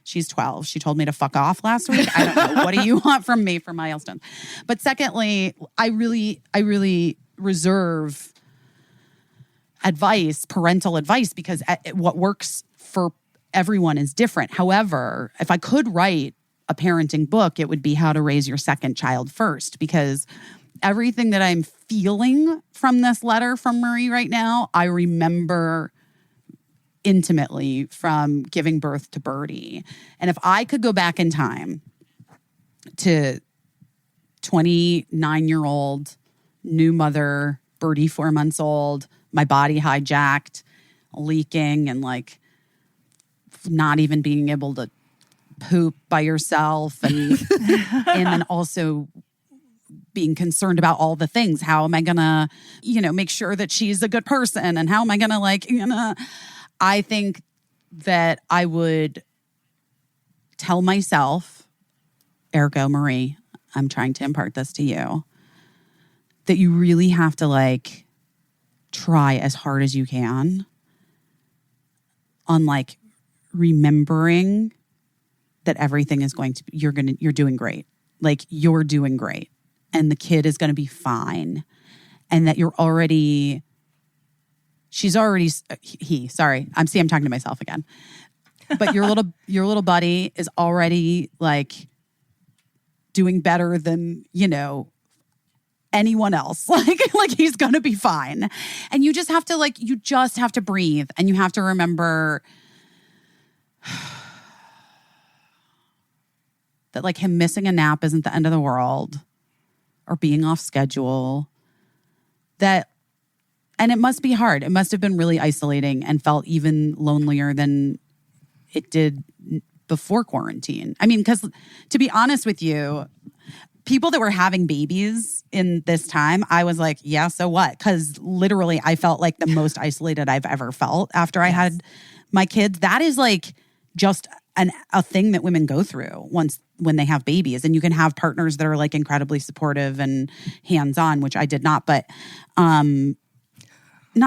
she's 12. She told me to fuck off last week. I don't know. What do you want from me for milestones? But secondly, I really reserve parental advice, because what works for everyone is different. However, if I could write a parenting book, it would be how to raise your second child first, because everything that I'm feeling from this letter from Marie right now, I remember intimately from giving birth to Birdie. And if I could go back in time to 29-year-old new mother, Birdie 4 months old, my body hijacked, leaking, and like not even being able to poop by yourself, and and then also being concerned about all the things. How am I gonna, make sure that she's a good person, and how am I gonna I think that I would tell myself, ergo Marie, I'm trying to impart this to you, that you really have to like try as hard as you can on like remembering that everything is going to be, you're doing great. Like you're doing great and the kid is going to be fine. And that sorry, I'm talking to myself again. But your little buddy is already like doing better than, anyone else. Like he's going to be fine. And you just have to breathe and you have to remember that like him missing a nap isn't the end of the world or being off schedule. And it must be hard. It must have been really isolating and felt even lonelier than it did before quarantine. I mean, because to be honest with you, people that were having babies in this time, I was like, yeah, so what? Because literally I felt like the most isolated I've ever felt after I had my kids. That is like just a thing that women go through when they have babies. And you can have partners that are like incredibly supportive and hands-on, which I did not, but not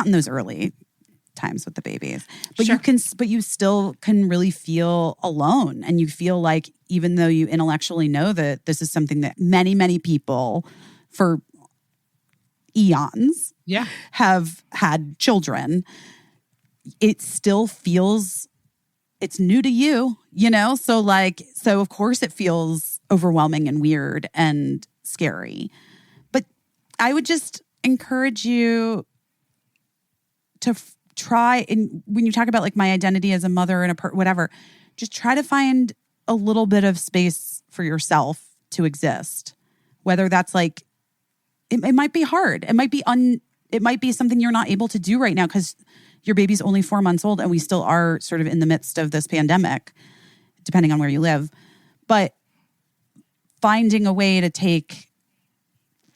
in those early times with the babies. But sure. you still can really feel alone. And you feel like even though you intellectually know that this is something that many, many people for eons have had children, it still feels it's new to you, So of course it feels overwhelming and weird and scary. But I would just encourage you to try, and when you talk about like my identity as a mother and whatever, just try to find a little bit of space for yourself to exist. Whether that's like, it might be hard. It might be something you're not able to do right now because your baby's only 4 months old and we still are sort of in the midst of this pandemic, depending on where you live. But finding a way to take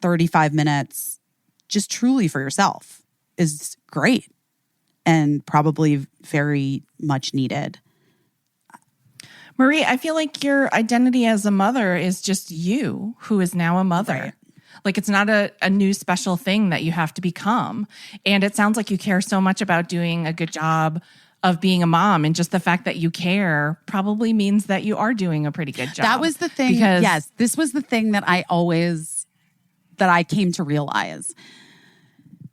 35 minutes just truly for yourself is great and probably very much needed. Marie, I feel like your identity as a mother is just you who is now a mother. Right. Like it's not a new special thing that you have to become. And it sounds like you care so much about doing a good job of being a mom. And just the fact that you care probably means that you are doing a pretty good job. That was the thing. Yes, this was the thing that I came to realize.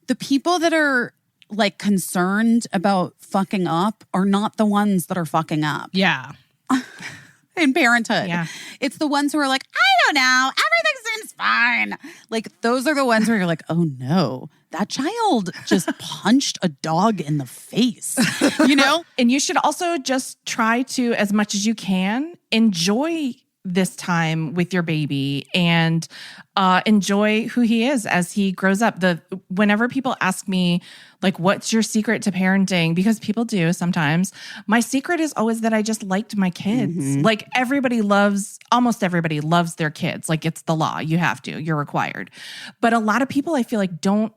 The people that are like concerned about fucking up are not the ones that are fucking up. Yeah. In parenthood. Yeah. It's the ones who are like, I don't know, everything seems fine. Like those are the ones where you're like, oh no, that child just punched a dog in the face, And you should also just try to, as much as you can, enjoy this time with your baby and enjoy who he is as he grows up. Whenever people ask me, like, what's your secret to parenting? Because people do sometimes. My secret is always that I just liked my kids. Mm-hmm. Like almost everybody loves their kids. Like it's the law. You have to, you're required. But a lot of people I feel like don't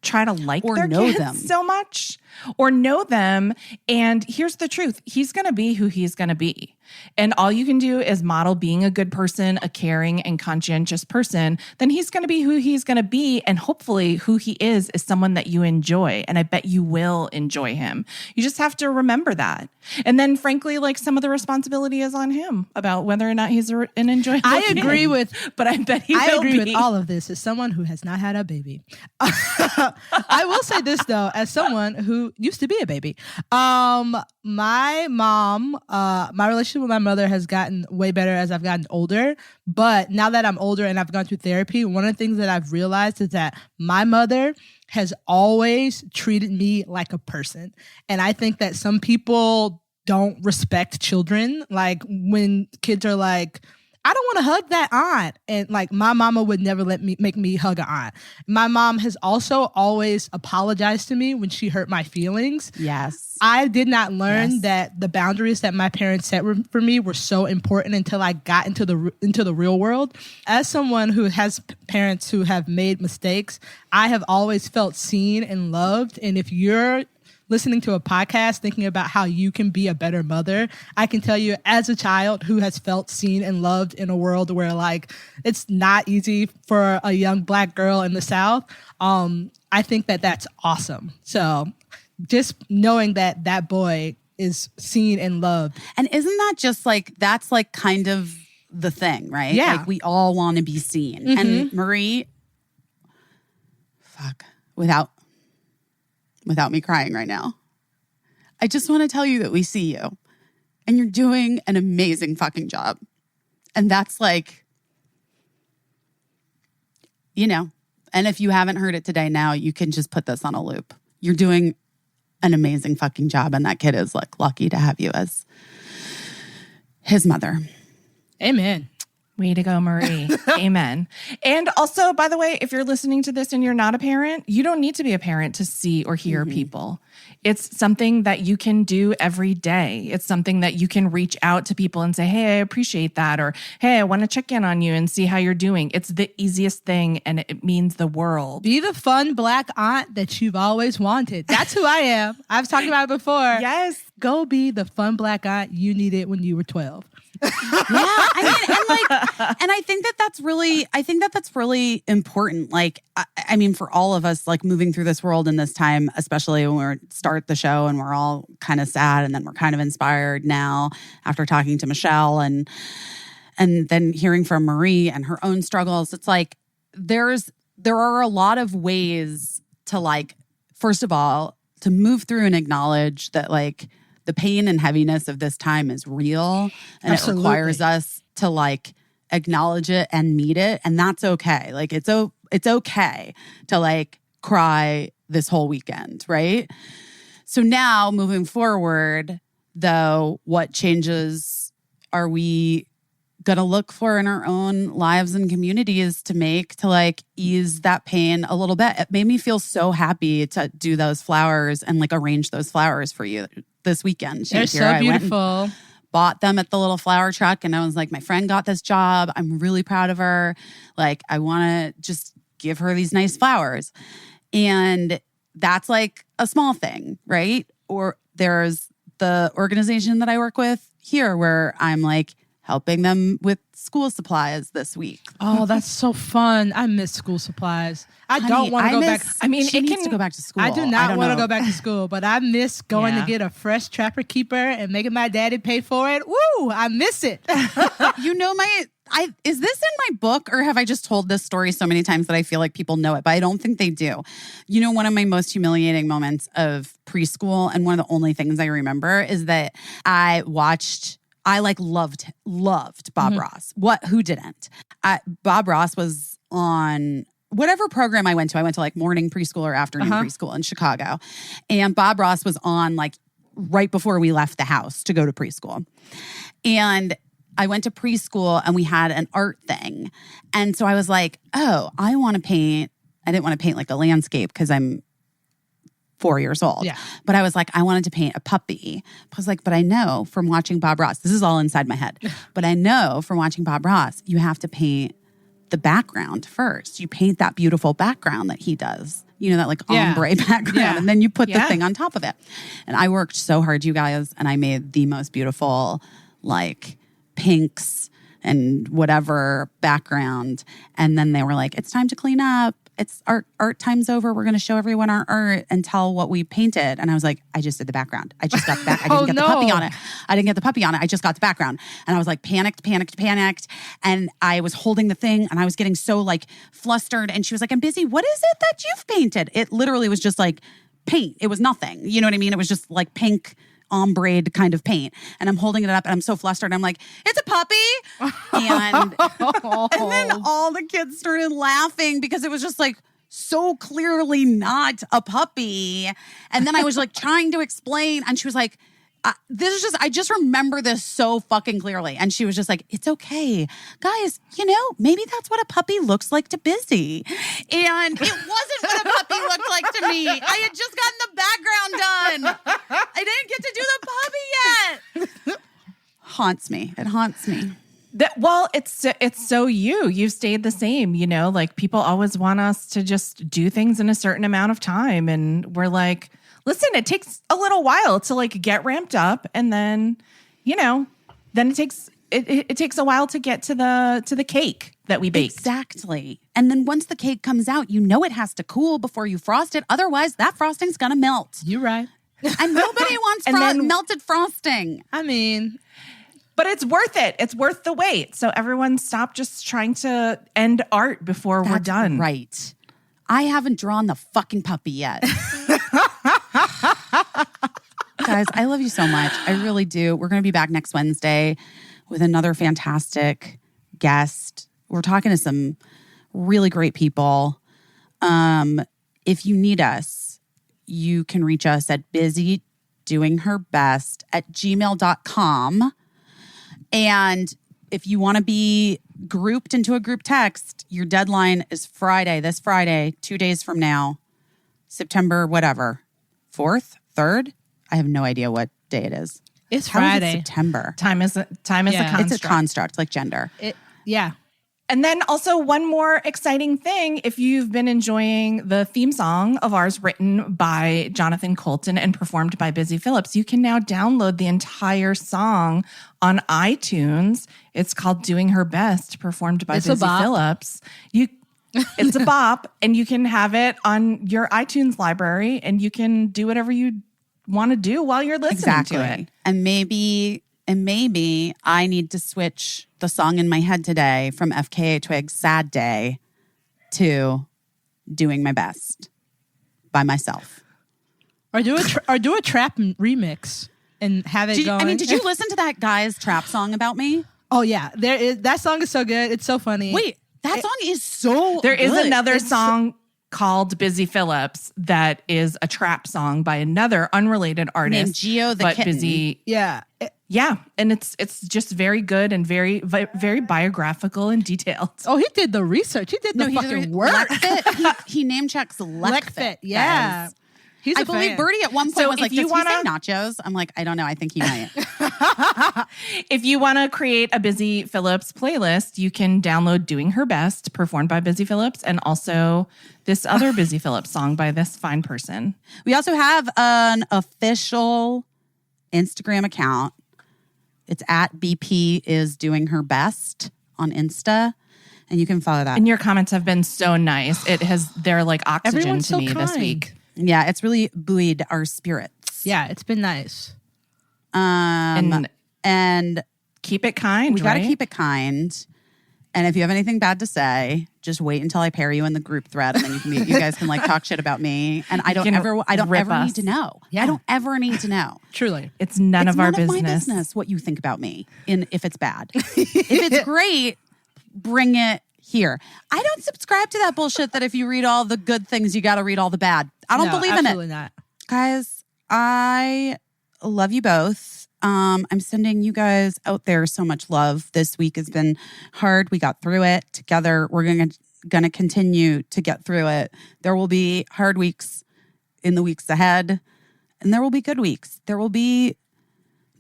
try to like or their know kids them so much or know them. And here's the truth. He's going to be who he's going to be. And all you can do is model being a good person, a caring and conscientious person. Then he's going to be who he's going to be. And hopefully who he is someone that you enjoy. And I bet you will enjoy him. You just have to remember that. And then frankly, like some of the responsibility is on him about whether or not he's an enjoyable I agree kid. with, but I bet he will I agree be. with all of this as someone who has not had a baby. I will say this though, as someone who used to be a baby. My mom, my relationship with my mother has gotten way better as I've gotten older. But now that I'm older and I've gone through therapy, one of the things that I've realized is that my mother has always treated me like a person. And I think that some people don't respect children. Like when kids are like, I don't want to hug that aunt. And like my mama would never make me hug an aunt. My mom has also always apologized to me when she hurt my feelings. Yes. I did not learn that the boundaries that my parents set for me were so important until I got into the real world. As someone who has parents who have made mistakes, I have always felt seen and loved. And if you're listening to a podcast, thinking about how you can be a better mother. I can tell you, as a child who has felt seen and loved in a world where like it's not easy for a young Black girl in the South, I think that that's awesome. So just knowing that that boy is seen and loved. And isn't that just like, that's like kind of the thing, right? Yeah. Like we all want to be seen. And Marie, without me crying right now, I just want to tell you that we see you and you're doing an amazing fucking job. And that's like, you know, and if you haven't heard it today, now you can just put this on a loop. You're doing an amazing fucking job. And that kid is like lucky to have you as his mother. Amen. Way to go, Marie. Amen. And also, by the way, if you're listening to this and you're not a parent, you don't need to be a parent to see or hear people. It's something that you can do every day. It's something that you can reach out to people and say, hey, I appreciate that. Or, hey, I want to check in on you and see how you're doing. It's the easiest thing and it means the world. Be the fun Black aunt that you've always wanted. That's who I am. I've talked about it before. Yes. Go be the fun Black aunt you needed when you were 12. Yeah, I mean, and I think that's really important. Like, I mean, for all of us, like moving through this world in this time, especially when we start the show and we're all kind of sad, and then we're kind of inspired now after talking to Michelle and then hearing from Marie and her own struggles. It's like there are a lot of ways to, like, first of all, to move through and acknowledge that, like, the pain and heaviness of this time is real, and Absolutely. It requires us to, like, acknowledge it and meet it. And that's okay. Like, it's okay to, like, cry this whole weekend, right? So now moving forward, though, what changes are we going to look for in our own lives and communities to make to, like, ease that pain a little bit? It made me feel so happy to do those flowers and, like, arrange those flowers for you this weekend. They're Shantira. so beautiful. Bought them at the little flower truck, and I was like, my friend got this job. I'm really proud of her. Like, I want to just give her these nice flowers. And that's like a small thing, right? Or there's the organization that I work with here where I'm like helping them with school supplies this week. Oh, that's so fun. I miss school supplies. I don't want to go back. I mean, she it needs can to go back to school. I do not want to know. go back to school, but I miss going to get a fresh Trapper Keeper and making my daddy pay for it. Woo, I miss it. You know, is this in my book, or have I just told this story so many times that I feel like people know it, but I don't think they do. You know, one of my most humiliating moments of preschool, and one of the only things I remember, is that I loved Bob Ross. Who didn't? Bob Ross was on whatever program I went to. I went to, like, morning preschool or afternoon preschool in Chicago. And Bob Ross was on, like, right before we left the house to go to preschool. And I went to preschool and we had an art thing. And so I was like, oh, I want to paint. I didn't want to paint like a landscape because I'm 4 years old. Yeah. But I was like, I wanted to paint a puppy. I was like, but I know from watching Bob Ross, this is all inside my head, but I know from watching Bob Ross, you have to paint the background first. You paint that beautiful background that he does. You know, that like ombre background. And then you put the thing on top of it. And I worked so hard, you guys, and I made the most beautiful, like, pinks and whatever background. And then they were like, it's time to clean up. It's art time's over. We're going to show everyone our art and tell what we painted. And I was like, I just did the background. I just got the back. I didn't get the puppy on it. I didn't get the puppy on it. I just got the background. And I was like panicked. And I was holding the thing and I was getting so, like, flustered. And she was like, I'm busy. What is it that you've painted? It literally was just like paint. It was nothing. You know what I mean? It was just like pink ombre kind of paint. And I'm holding it up and I'm so flustered. I'm like, it's a puppy. And then all the kids started laughing because it was just like so clearly not a puppy. And then I was like trying to explain, and she was like, I just remember this so fucking clearly. And she was just like, it's okay. Guys, you know, maybe that's what a puppy looks like to Busy. And it wasn't what a puppy looked like to me. I had just gotten the background done. I didn't get to do the puppy yet. Haunts me. It haunts me. Well, it's so you've stayed the same, you know, like people always want us to just do things in a certain amount of time. And we're like, Listen, it takes a little while to like get ramped up, and then, then it takes a while to get to the cake that we baked. Exactly. And then once the cake comes out, it has to cool before you frost it. Otherwise, that frosting's gonna melt. You're right. And nobody wants melted frosting. I mean, but it's worth it. It's worth the wait. So everyone stop just trying to end art before we're done. Right. I haven't drawn the fucking puppy yet. Guys, I love you so much. I really do. We're going to be back next Wednesday with another fantastic guest. We're talking to some really great people. If you need us, you can reach us at busydoingherbest@gmail.com. And if you want to be grouped into a group text, your deadline is this Friday, 2 days from now, September, whatever, 4th, 3rd. I have no idea what day it is. it's How is it Friday. September. Time is a construct. It's a construct, like gender. Yeah. And then also one more exciting thing, if you've been enjoying the theme song of ours written by Jonathan Colton and performed by Busy Phillips, you can now download the entire song on iTunes. It's called Doing Her Best, performed by Busy Phillips. It's a bop, and you can have it on your iTunes library, and you can do whatever you want to do while you're listening to it. And maybe I need to switch the song in my head today from FKA Twigs' Sad Day to Doing My Best by myself. Or do a trap remix and have it going. Did you listen to that guy's trap song about me? Oh yeah, that song is so good. It's so funny. Wait, that song is so There is good. another song called Busy Phillips that is a trap song by another unrelated artist named Geo the but Kitten. Busy. Yeah. Yeah, and it's just very good and very very biographical and detailed. Oh, he did the research. He did the fucking work. Lekfit. He name checks Lekfit. Yeah. Guys. He's I believe Birdie at one point So was if like, you does he say nachos? I'm like, I don't know. I think he might. If you want to create a Busy Phillips playlist, you can download Doing Her Best, performed by Busy Phillips, and also this other Busy Phillips song by this fine person. We also have an official Instagram account. It's at BP is Doing Her Best on Insta. And you can follow that. And your comments have been so nice. They're like oxygen Everyone's to so me this kind. week. Yeah, it's really buoyed our spirits. Yeah, it's been nice. And Keep it kind, we got to right? keep it kind. And if you have anything bad to say, just wait until I pair you in the group thread, and then you guys can like talk shit about me. And I don't ever need to know. Yeah. I don't ever need to know. Truly. It's none of our It's none business. of my business what you think about me. If it's bad, if it's great, bring it here. I don't subscribe to that bullshit that if you read all the good things, you got to read all the bad. I don't believe in it. Absolutely not. Guys, I love you both. I'm sending you guys out there so much love. This week has been hard. We got through it together. We're gonna continue to get through it. There will be hard weeks in the weeks ahead, and there will be good weeks. There will be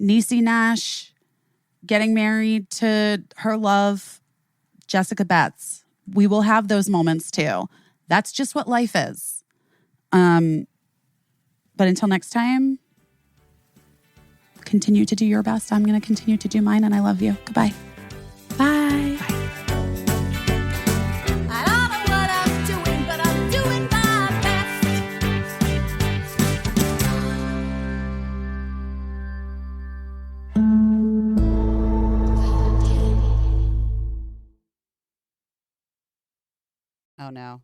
Niecy Nash getting married to her love, Jessica Betts. We will have those moments too. That's just what life is. But until next time, continue to do your best. I'm going to continue to do mine, and I love you. Goodbye. Bye. I don't know what I'm doing, but I'm doing my best. Oh, no.